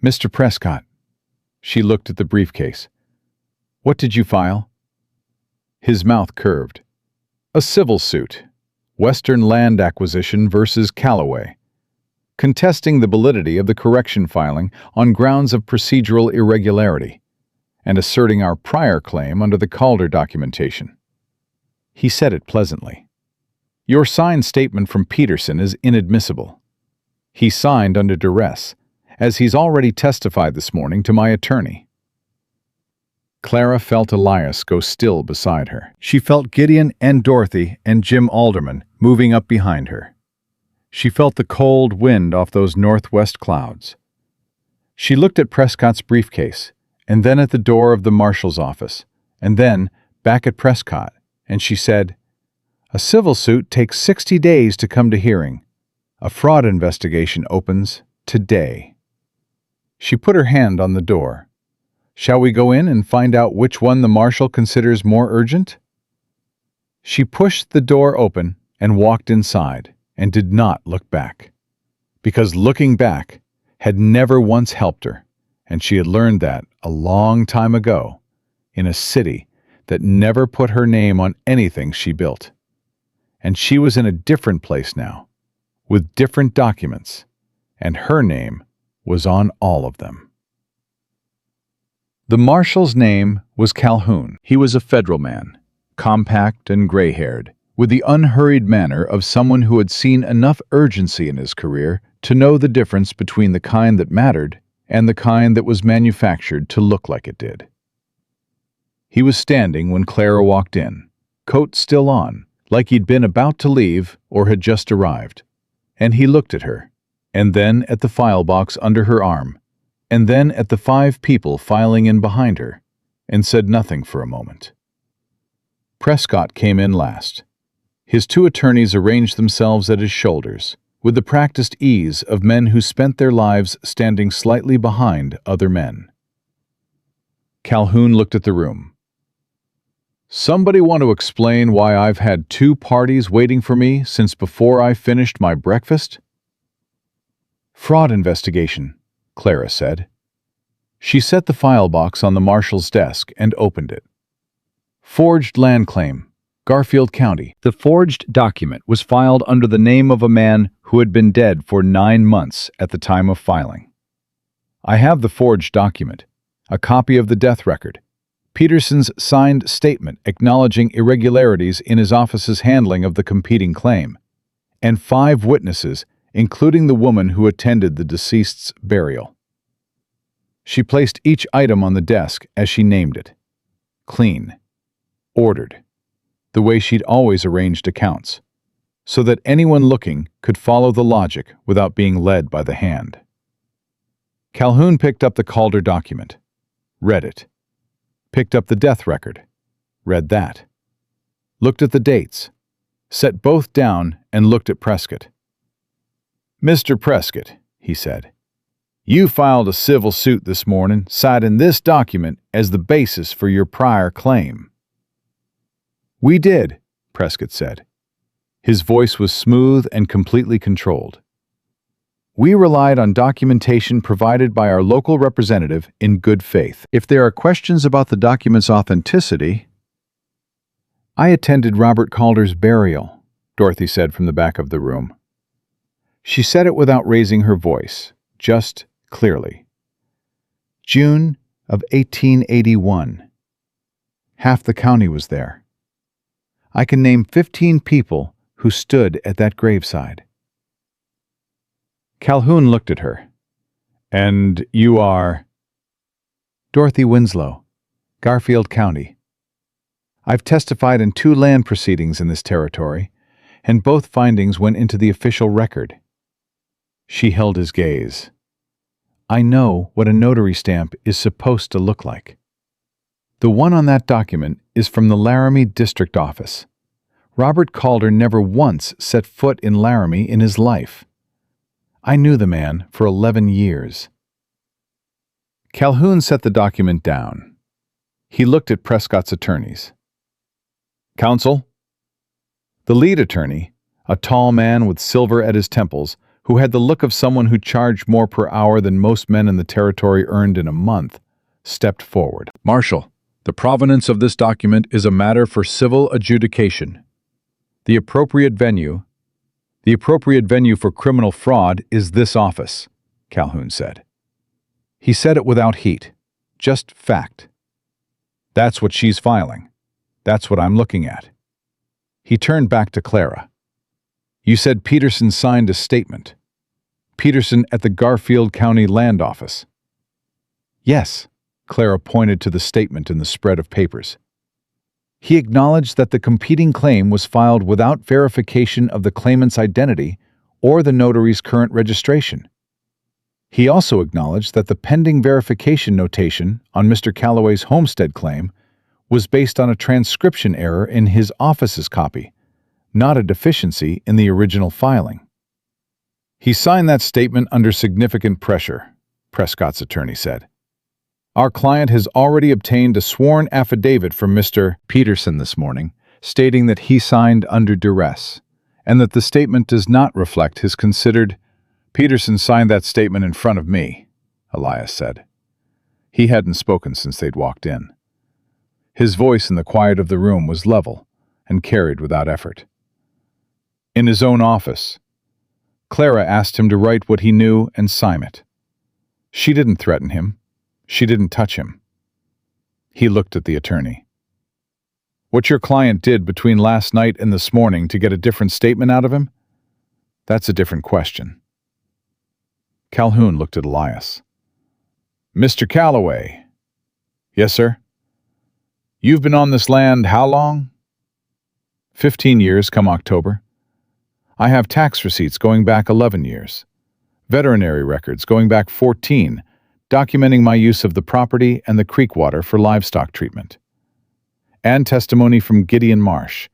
"Mr. Prescott." She looked at the briefcase. "What did you file?" His mouth curved. "A civil suit. Western Land Acquisition versus Callaway. Contesting the validity of the correction filing on grounds of procedural irregularity, and asserting our prior claim under the Calder documentation." He said it pleasantly. "Your signed statement from Peterson is inadmissible. He signed under duress, as he's already testified this morning to my attorney." Clara felt Elias go still beside her. She felt Gideon and Dorothy and Jim Alderman moving up behind her. She felt the cold wind off those northwest clouds. She looked at Prescott's briefcase, and then at the door of the marshal's office, and then back at Prescott, and she said, "A civil suit takes 60 days to come to hearing. A fraud investigation opens today." She put her hand on the door. "Shall we go in and find out which one the marshal considers more urgent?" She pushed the door open and walked inside and did not look back, because looking back had never once helped her, and she had learned that a long time ago in a city that never put her name on anything she built. And she was in a different place now, with different documents, and her name was on all of them. The marshal's name was Calhoun. He was a federal man, compact and gray-haired, with the unhurried manner of someone who had seen enough urgency in his career to know the difference between the kind that mattered and the kind that was manufactured to look like it did. He was standing when Clara walked in, coat still on, like he'd been about to leave or had just arrived, and he looked at her, and then at the file box under her arm, and then at the 5 people filing in behind her, and said nothing for a moment. Prescott came in last. His 2 attorneys arranged themselves at his shoulders, with the practiced ease of men who spent their lives standing slightly behind other men. Calhoun looked at the room. "Somebody want to explain why I've had 2 parties waiting for me since before I finished my breakfast?" "Fraud investigation," Clara said. She set the file box on the marshal's desk and opened it. Forged land claim, Garfield County. The forged document was filed under the name of a man who had been dead for 9 months at the time of filing. I have the forged document, a copy of the death record, Peterson's signed statement acknowledging irregularities in his office's handling of the competing claim, and 5 witnesses, including the woman who attended the deceased's burial. She placed each item on the desk as she named it. Clean. Ordered. The way she'd always arranged accounts, so that anyone looking could follow the logic without being led by the hand. Calhoun picked up the Calder document, read it, picked up the death record, read that, looked at the dates, set both down and looked at Prescott. "Mr. Prescott," he said, "you filed a civil suit this morning citing this document as the basis for your prior claim." "We did," Prescott said. His voice was smooth and completely controlled. "We relied on documentation provided by our local representative in good faith. If there are questions about the document's authenticity—" "I attended Robert Calder's burial," Dorothy said from the back of the room. She said it without raising her voice, just clearly. "June of 1881. Half the county was there. I can name 15 people who stood at that graveside." Calhoun looked at her. "And you are—" "Dorothy Winslow, Garfield County. I've testified in 2 land proceedings in this territory, and both findings went into the official record." She held his gaze. "I know what a notary stamp is supposed to look like. The one on that document is from the Laramie District Office. Robert Calder never once set foot in Laramie in his life. I knew the man for 11 years. Calhoun set the document down. He looked at Prescott's attorneys. "Counsel?" The lead attorney, a tall man with silver at his temples, who had the look of someone who charged more per hour than most men in the territory earned in a month, stepped forward. "Marshal, the provenance of this document is a matter for civil adjudication. The appropriate venue for criminal fraud is this office," Calhoun said. He said it without heat, just fact. "That's what she's filing. That's what I'm looking at." He turned back to Clara. "You said Peterson signed a statement. Peterson at the Garfield County Land Office." "Yes," Clara pointed to the statement in the spread of papers. "He acknowledged that the competing claim was filed without verification of the claimant's identity or the notary's current registration. He also acknowledged that the pending verification notation on Mr. Callaway's homestead claim was based on a transcription error in his office's copy, not a deficiency in the original filing." "He signed that statement under significant pressure," Prescott's attorney said. "Our client has already obtained a sworn affidavit from Mr. Peterson this morning, stating that he signed under duress, and that the statement does not reflect his considered—" "Peterson signed that statement in front of me," Elias said. He hadn't spoken since they'd walked in. His voice in the quiet of the room was level and carried without effort. "In his own office. Clara asked him to write what he knew and sign it. She didn't threaten him. She didn't touch him." He looked at the attorney. "What your client did between last night and this morning to get a different statement out of him? That's a different question." Calhoun looked at Elias. "Mr. Callaway." "Yes, sir." "You've been on this land how long?" 15 years come October. I have tax receipts going back 11 years. Veterinary records going back 14, documenting my use of the property and the creek water for livestock treatment. And testimony from Gideon Marsh,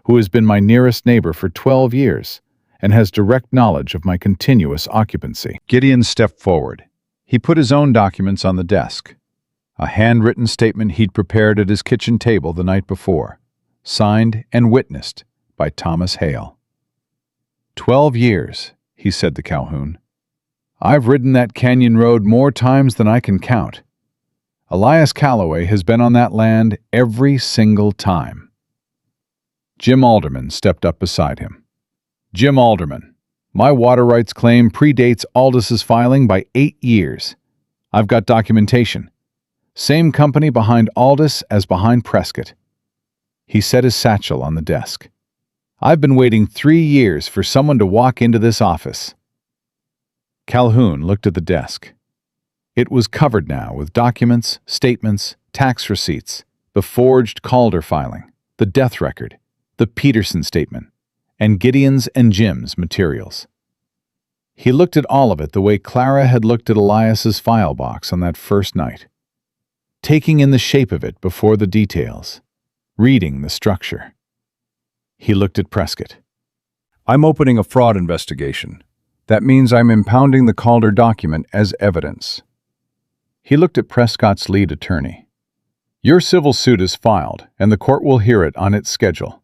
who has been my nearest neighbor for 12 years and has direct knowledge of my continuous occupancy." Gideon stepped forward. He put his own documents on the desk. A handwritten statement he'd prepared at his kitchen table the night before, signed and witnessed by Thomas Hale. 12 years, he said to Calhoun. "I've ridden that canyon road more times than I can count. Elias Calloway has been on that land every single time. Jim Alderman stepped up beside him. Jim Alderman, my water rights claim predates Aldis's filing by 8 years. I've got documentation. Same company behind Aldis as behind Prescott. He set his satchel on the desk. I've been waiting 3 years for someone to walk into this office. Calhoun looked at the desk. It was covered now with documents, statements, tax receipts, the forged Calder filing, the death record, the Peterson statement, and Gideon's and Jim's materials. He looked at all of it the way Clara had looked at Elias's file box on that first night, taking in the shape of it before the details, reading the structure. He looked at Prescott. I'm opening a fraud investigation. That means I'm impounding the Calder document as evidence. He looked at Prescott's lead attorney. Your civil suit is filed, and the court will hear it on its schedule.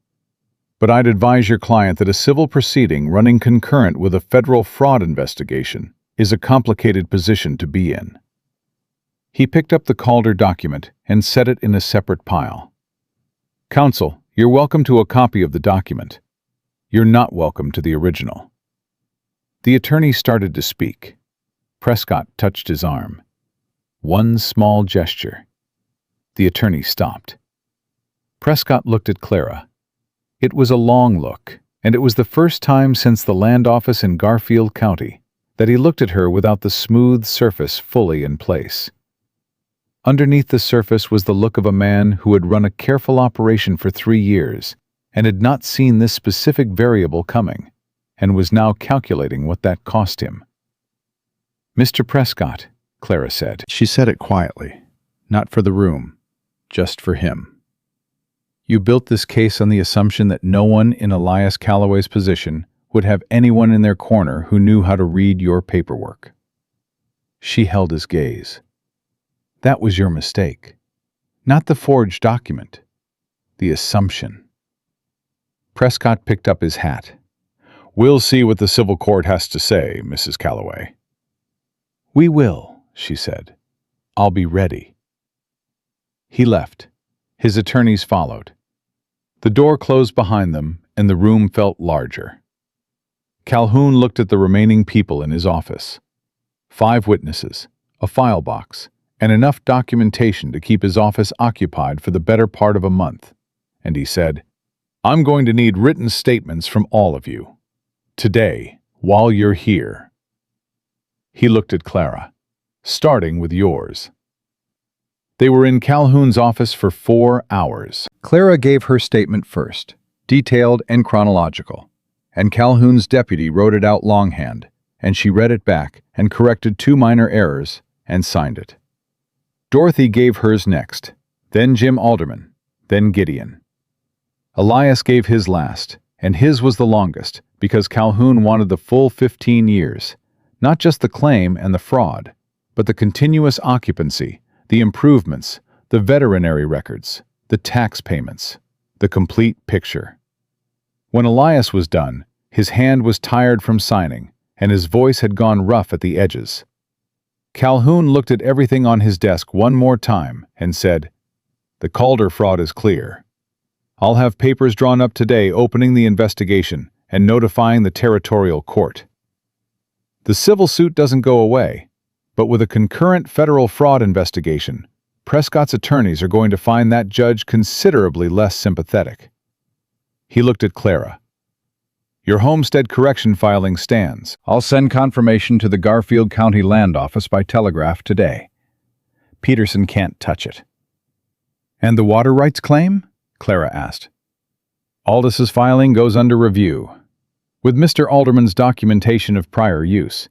But I'd advise your client that a civil proceeding running concurrent with a federal fraud investigation is a complicated position to be in. He picked up the Calder document and set it in a separate pile. Counsel, you're welcome to a copy of the document. You're not welcome to the original. The attorney started to speak. Prescott touched his arm. One small gesture. The attorney stopped. Prescott looked at Clara. It was a long look, and it was the first time since the land office in Garfield County that he looked at her without the smooth surface fully in place. Underneath the surface was the look of a man who had run a careful operation for 3 years and had not seen this specific variable coming, and was now calculating what that cost him. Mr. Prescott, Clara said. She said it quietly, not for the room, just for him. You built this case on the assumption that no one in Elias Calloway's position would have anyone in their corner who knew how to read your paperwork. She held his gaze. That was your mistake. Not the forged document. The assumption. Prescott picked up his hat. We'll see what the civil court has to say, Mrs. Callaway. We will, she said. I'll be ready. He left. His attorneys followed. The door closed behind them, and the room felt larger. Calhoun looked at the remaining people in his office. 5 witnesses, a file box, and enough documentation to keep his office occupied for the better part of a month, and he said, I'm going to need written statements from all of you. Today, while you're here. He looked at Clara, starting with yours. They were in Calhoun's office for 4 hours. Clara gave her statement first, detailed and chronological, and Calhoun's deputy wrote it out longhand, and she read it back and corrected 2 minor errors and signed it. Dorothy gave hers next, then Jim Alderman, then Gideon. Elias gave his last, and his was the longest because Calhoun wanted the full 15 years, not just the claim and the fraud, but the continuous occupancy, the improvements, the veterinary records, the tax payments, the complete picture. When Elias was done, his hand was tired from signing, and his voice had gone rough at the edges. Calhoun looked at everything on his desk one more time and said, The Calder fraud is clear. I'll have papers drawn up today opening the investigation and notifying the territorial court. The civil suit doesn't go away, but with a concurrent federal fraud investigation, Prescott's attorneys are going to find that judge considerably less sympathetic. He looked at Clara. Your homestead correction filing stands. I'll send confirmation to the Garfield County Land Office by telegraph today. Peterson can't touch it. And the water rights claim? Clara asked. Aldis's filing goes under review. With Mr. Alderman's documentation of prior use,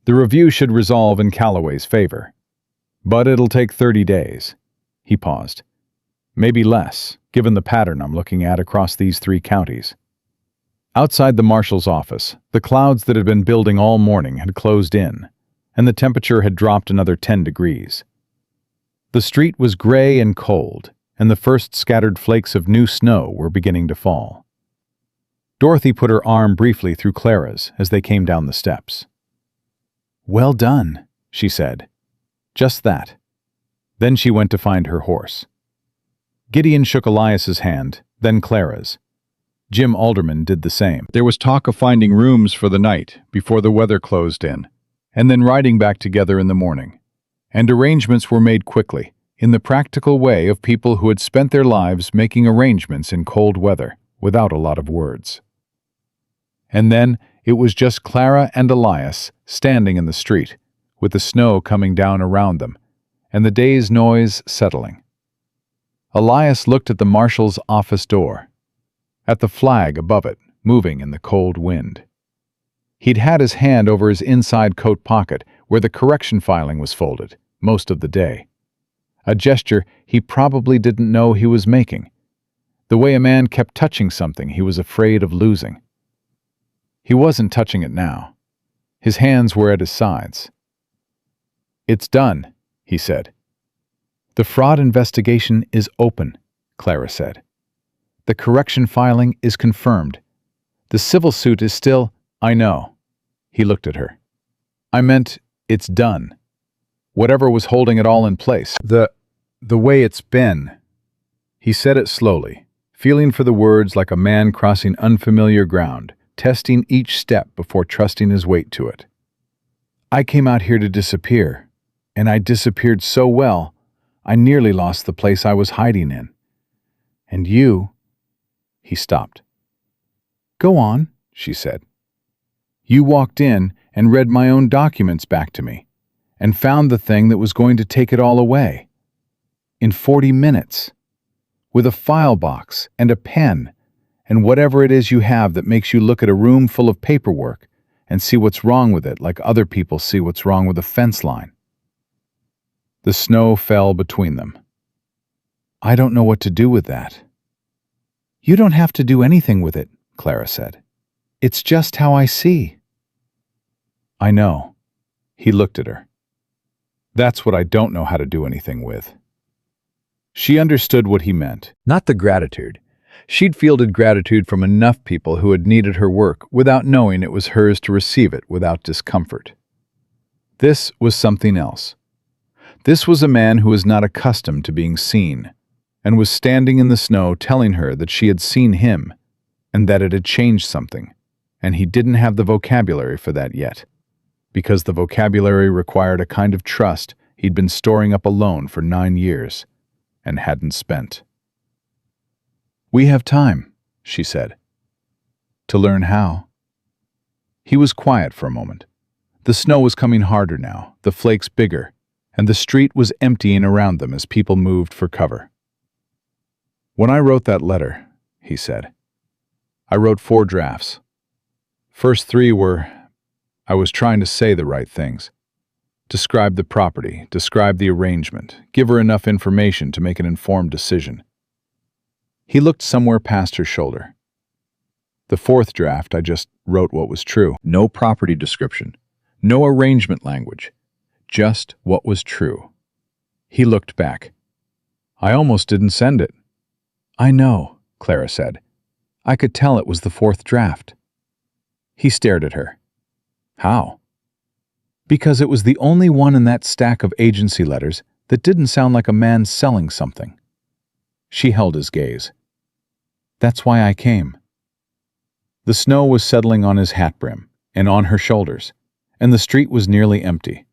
the review should resolve in Callaway's favor. But it'll take 30 days. He paused. Maybe less, given the pattern I'm looking at across these 3 counties. Outside the marshal's office, the clouds that had been building all morning had closed in, and the temperature had dropped another 10 degrees. The street was gray and cold, and the first scattered flakes of new snow were beginning to fall. Dorothy put her arm briefly through Clara's as they came down the steps. Well done, she said. Just that. Then she went to find her horse. Gideon shook Elias's hand, then Clara's. Jim Alderman did the same. There was talk of finding rooms for the night before the weather closed in, and then riding back together in the morning. And arrangements were made quickly, in the practical way of people who had spent their lives making arrangements in cold weather, without a lot of words. And then it was just Clara and Elias standing in the street, with the snow coming down around them, and the day's noise settling. Elias looked at the marshal's office door, at the flag above it, moving in the cold wind. He'd had his hand over his inside coat pocket, where the correction filing was folded, most of the day. A gesture he probably didn't know he was making, the way a man kept touching something he was afraid of losing. He wasn't touching it now. His hands were at his sides. "It's done," he said. "The fraud investigation is open," Clara said. "The correction filing is confirmed. The civil suit is still—" "I know." He looked at her. "I meant, it's done. Whatever was holding it all in place. The way it's been." He said it slowly, feeling for the words like a man crossing unfamiliar ground, testing each step before trusting his weight to it. "I came out here to disappear, and I disappeared so well, I nearly lost the place I was hiding in. And you—" He stopped. "Go on," she said. "You walked in and read my own documents back to me, and found the thing that was going to take it all away. In 40 minutes. With a file box and a pen, and whatever it is you have that makes you look at a room full of paperwork and see what's wrong with it like other people see what's wrong with a fence line." The snow fell between them. "I don't know what to do with that." "You don't have to do anything with it," Clara said. "It's just how I see." "I know." He looked at her. "That's what I don't know how to do anything with." She understood what he meant. Not the gratitude. She'd fielded gratitude from enough people who had needed her work without knowing it was hers to receive it without discomfort. This was something else. This was a man who was not accustomed to being seen, and was standing in the snow telling her that she had seen him, and that it had changed something, and he didn't have the vocabulary for that yet, because the vocabulary required a kind of trust he'd been storing up alone for 9 years, and hadn't spent. "We have time," she said. "To learn how." He was quiet for a moment. The snow was coming harder now, the flakes bigger, and the street was emptying around them as people moved for cover. "When I wrote that letter," he said, "I wrote 4 drafts. First 3 were, I was trying to say the right things. Describe the property, describe the arrangement, give her enough information to make an informed decision." He looked somewhere past her shoulder. "The 4th draft, I just wrote what was true. No property description, no arrangement language, just what was true." He looked back. "I almost didn't send it." "I know," Clara said. "I could tell it was the 4th draft." He stared at her. "How?" "Because it was the only one in that stack of agency letters that didn't sound like a man selling something." She held his gaze. "That's why I came." The snow was settling on his hat brim and on her shoulders, and the street was nearly empty.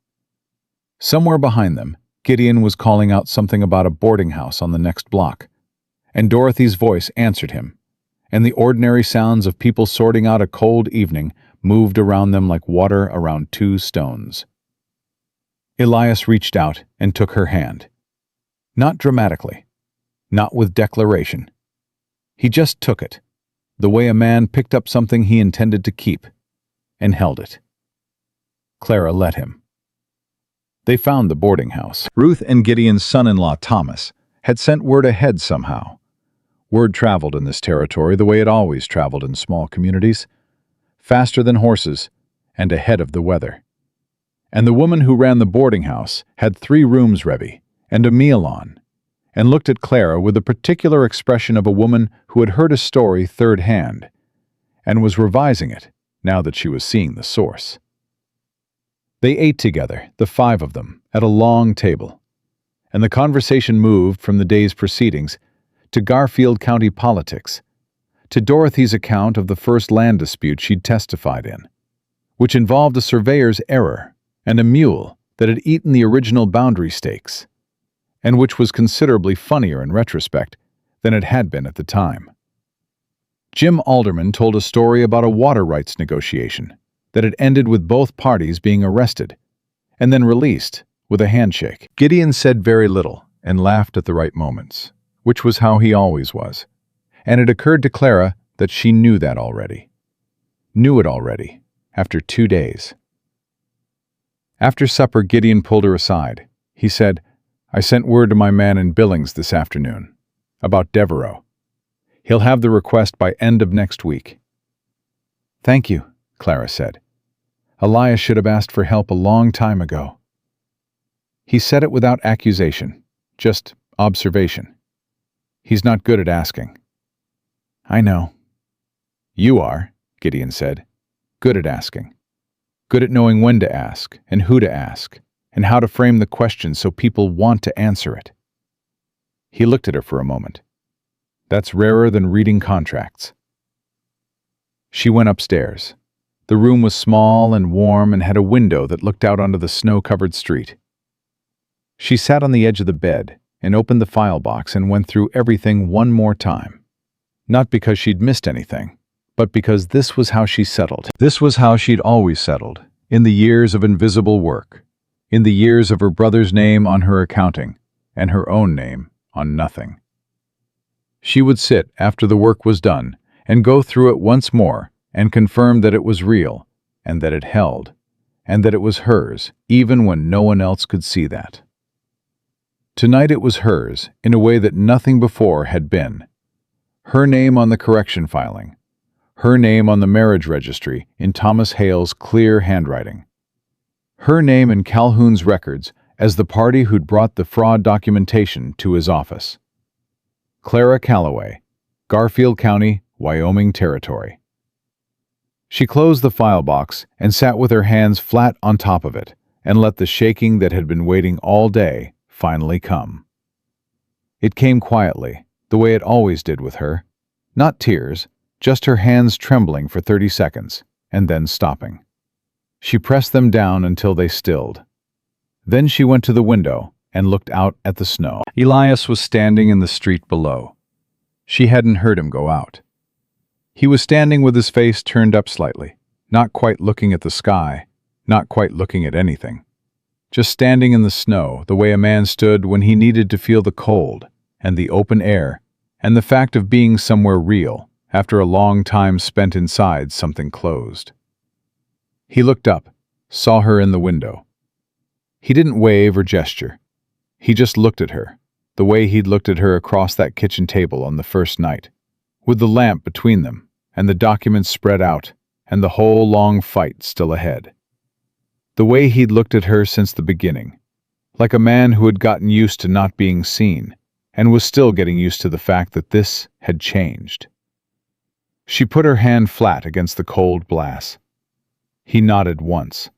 Somewhere behind them, Gideon was calling out something about a boarding house on the next block, and Dorothy's voice answered him, and the ordinary sounds of people sorting out a cold evening moved around them like water around 2 stones. Elias reached out and took her hand. Not dramatically, not with declaration. He just took it, the way a man picked up something he intended to keep, and held it. Clara let him. They found the boarding house. Ruth and Gideon's son-in-law, Thomas, had sent word ahead somehow. Word traveled in this territory the way it always traveled in small communities, faster than horses and ahead of the weather. And the woman who ran the boarding house had 3 rooms ready and a meal on, and looked at Clara with a particular expression of a woman who had heard a story third hand and was revising it now that she was seeing the source. They ate together, the 5 of them, at a long table, and the conversation moved from the day's proceedings to Garfield County politics, to Dorothy's account of the first land dispute she'd testified in, which involved a surveyor's error and a mule that had eaten the original boundary stakes, and which was considerably funnier in retrospect than it had been at the time. Jim Alderman told a story about a water rights negotiation that had ended with both parties being arrested and then released with a handshake. Gideon said very little and laughed at the right moments, which was how he always was, and it occurred to Clara that she knew that already. Knew it already, after 2 days. After supper, Gideon pulled her aside. He said, "I sent word to my man in Billings this afternoon, about Devereaux. He'll have the request by end of next week." "Thank you," Clara said. "Elias should have asked for help a long time ago." He said it without accusation, just observation. "He's not good at asking." "I know." "You are," Gideon said. "Good at asking. Good at knowing when to ask, and who to ask, and how to frame the question so people want to answer it." He looked at her for a moment. "That's rarer than reading contracts." She went upstairs. The room was small and warm and had a window that looked out onto the snow-covered street. She sat on the edge of the bed and opened the file box and went through everything one more time. Not because she'd missed anything, but because this was how she settled. This was how she'd always settled, in the years of invisible work, in the years of her brother's name on her accounting, and her own name on nothing. She would sit after the work was done and go through it once more and confirm that it was real, and that it held, and that it was hers, even when no one else could see that. Tonight it was hers in a way that nothing before had been. Her name on the correction filing. Her name on the marriage registry in Thomas Hale's clear handwriting. Her name in Calhoun's records as the party who'd brought the fraud documentation to his office. Clara Callaway, Garfield County, Wyoming Territory. She closed the file box and sat with her hands flat on top of it and let the shaking that had been waiting all day finally come. It came quietly, the way it always did with her. Not tears, just her hands trembling for 30 seconds, and then stopping. She pressed them down until they stilled. Then she went to the window and looked out at the snow. Elias was standing in the street below. She hadn't heard him go out. He was standing with his face turned up slightly, not quite looking at the sky, not quite looking at anything. Just standing in the snow the way a man stood when he needed to feel the cold and the open air and the fact of being somewhere real after a long time spent inside something closed. He looked up, saw her in the window. He didn't wave or gesture. He just looked at her, the way he'd looked at her across that kitchen table on the first night, with the lamp between them and the documents spread out and the whole long fight still ahead. The way he'd looked at her since the beginning, like a man who had gotten used to not being seen and was still getting used to the fact that this had changed. She put her hand flat against the cold glass. He nodded once.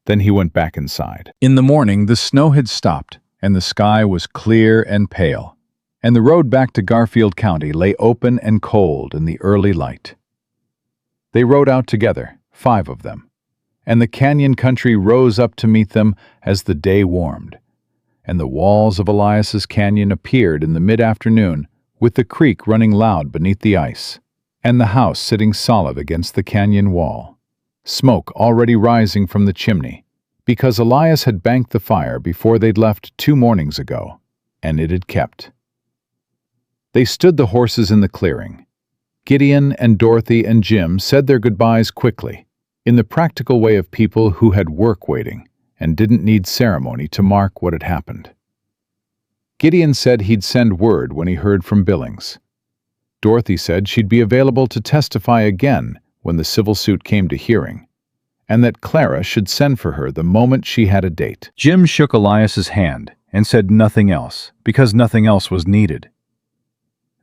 Then he went back inside. In the morning, the snow had stopped, and the sky was clear and pale, and the road back to Garfield County lay open and cold in the early light. They rode out together, 5 of them, and the canyon country rose up to meet them as the day warmed, and the walls of Elias's canyon appeared in the mid-afternoon with the creek running loud beneath the ice, and the house sitting solid against the canyon wall, smoke already rising from the chimney, because Elias had banked the fire before they'd left 2 mornings ago, and it had kept. They stood the horses in the clearing. Gideon and Dorothy and Jim said their goodbyes quickly, in the practical way of people who had work waiting and didn't need ceremony to mark what had happened. Gideon said he'd send word when he heard from Billings. Dorothy said she'd be available to testify again when the civil suit came to hearing, and that Clara should send for her the moment she had a date. Jim shook Elias's hand and said nothing else, because nothing else was needed.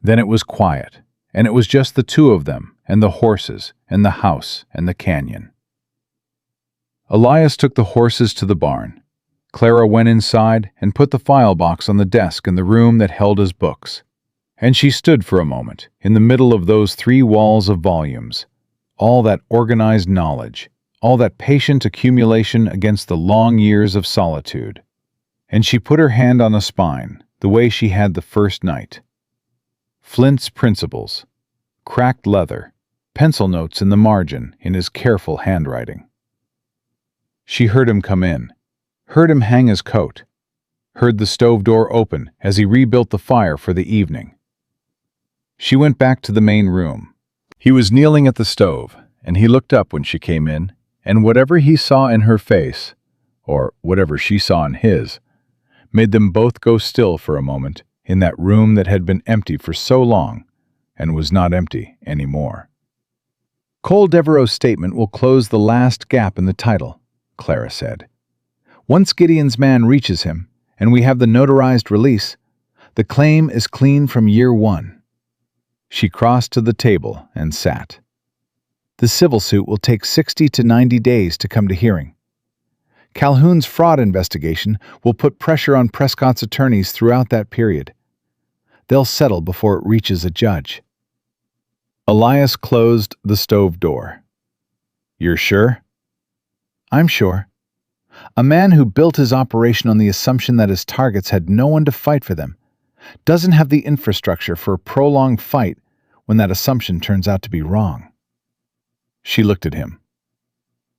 Then it was quiet, and it was just the 2 of them, and the horses, and the house, and the canyon. Elias took the horses to the barn. Clara went inside and put the file box on the desk in the room that held his books. And she stood for a moment in the middle of those 3 walls of volumes, all that organized knowledge, all that patient accumulation against the long years of solitude. And she put her hand on the spine, the way she had the first night. Flint's principles, cracked leather, pencil notes in the margin in his careful handwriting. She heard him come in, heard him hang his coat, heard the stove door open as he rebuilt the fire for the evening. She went back to the main room. He was kneeling at the stove, and he looked up when she came in, and whatever he saw in her face, or whatever she saw in his, made them both go still for a moment in that room that had been empty for so long and was not empty anymore. Cole Devereaux's statement will close the last gap in the title, Clara said. Once Gideon's man reaches him, and we have the notarized release, the claim is clean from year 1. She crossed to the table and sat. The civil suit will take 60 to 90 days to come to hearing. Calhoun's fraud investigation will put pressure on Prescott's attorneys throughout that period. They'll settle before it reaches a judge. Elias closed the stove door. You're sure? I'm sure. A man who built his operation on the assumption that his targets had no one to fight for them doesn't have the infrastructure for a prolonged fight when that assumption turns out to be wrong. She looked at him.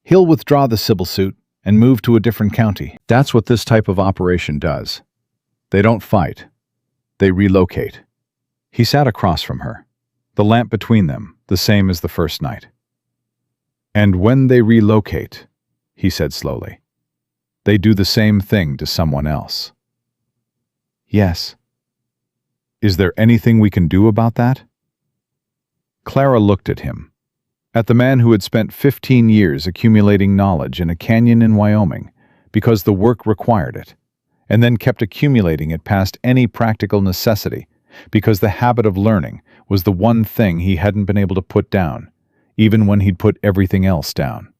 He'll withdraw the civil suit and move to a different county. That's what this type of operation does. They don't fight. They relocate. He sat across from her, the lamp between them, the same as the first night. And when they relocate, he said slowly, they do the same thing to someone else. Yes. Is there anything we can do about that? Clara looked at him, at the man who had spent 15 years accumulating knowledge in a canyon in Wyoming because the work required it, and then kept accumulating it past any practical necessity because the habit of learning was the one thing he hadn't been able to put down, even when he'd put everything else down.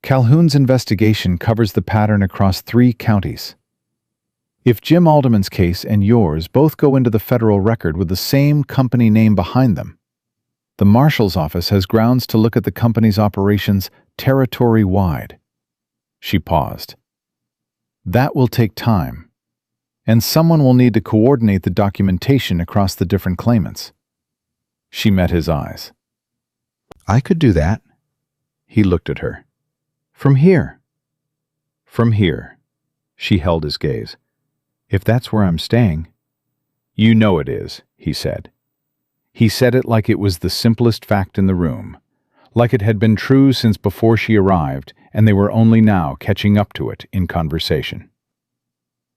Calhoun's investigation covers the pattern across 3 counties. If Jim Alderman's case and yours both go into the federal record with the same company name behind them, the marshal's office has grounds to look at the company's operations territory-wide. She paused. That will take time, and someone will need to coordinate the documentation across the different claimants. She met his eyes. I could do that. He looked at her. From here. From here. She held his gaze. If that's where I'm staying. You know it is, he said. He said it like it was the simplest fact in the room, like it had been true since before she arrived, and they were only now catching up to it in conversation.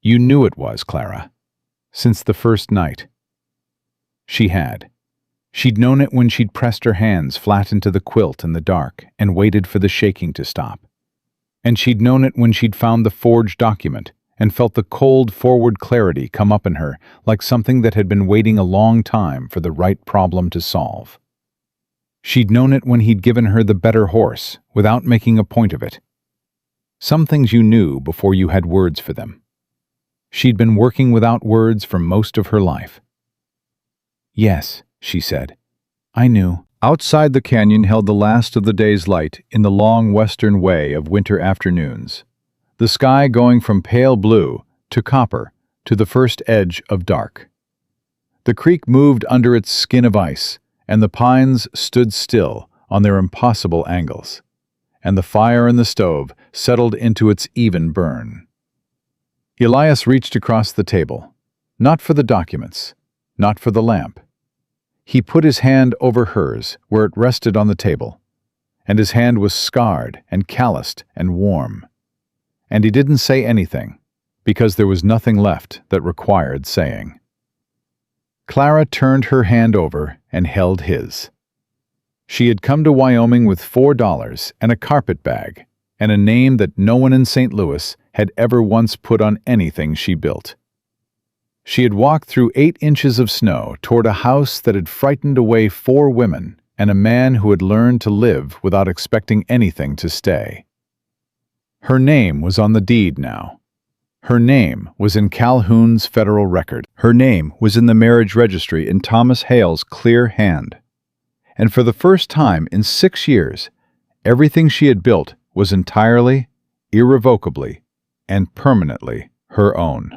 You knew it was, Clara, since the first night. She had. She'd known it when she'd pressed her hands flat into the quilt in the dark and waited for the shaking to stop. And she'd known it when she'd found the forged document and felt the cold forward clarity come up in her like something that had been waiting a long time for the right problem to solve. She'd known it when he'd given her the better horse without making a point of it. Some things you knew before you had words for them. She'd been working without words for most of her life. Yes, she said. I knew. Outside the canyon held the last of the day's light in the long western way of winter afternoons, the sky going from pale blue to copper to the first edge of dark. The creek moved under its skin of ice, and the pines stood still on their impossible angles, and the fire in the stove settled into its even burn. Elias reached across the table, not for the documents, not for the lamp. He put his hand over hers where it rested on the table, and his hand was scarred and calloused and warm. And he didn't say anything, because there was nothing left that required saying. Clara turned her hand over and held his. She had come to Wyoming with $4 and a carpet bag, and a name that no one in St. Louis had ever once put on anything she built. She had walked through 8 inches of snow toward a house that had frightened away 4 women and a man who had learned to live without expecting anything to stay. Her name was on the deed now. Her name was in Calhoun's federal record. Her name was in the marriage registry in Thomas Hale's clear hand. And for the first time in 6 years, everything she had built was entirely, irrevocably, and permanently her own.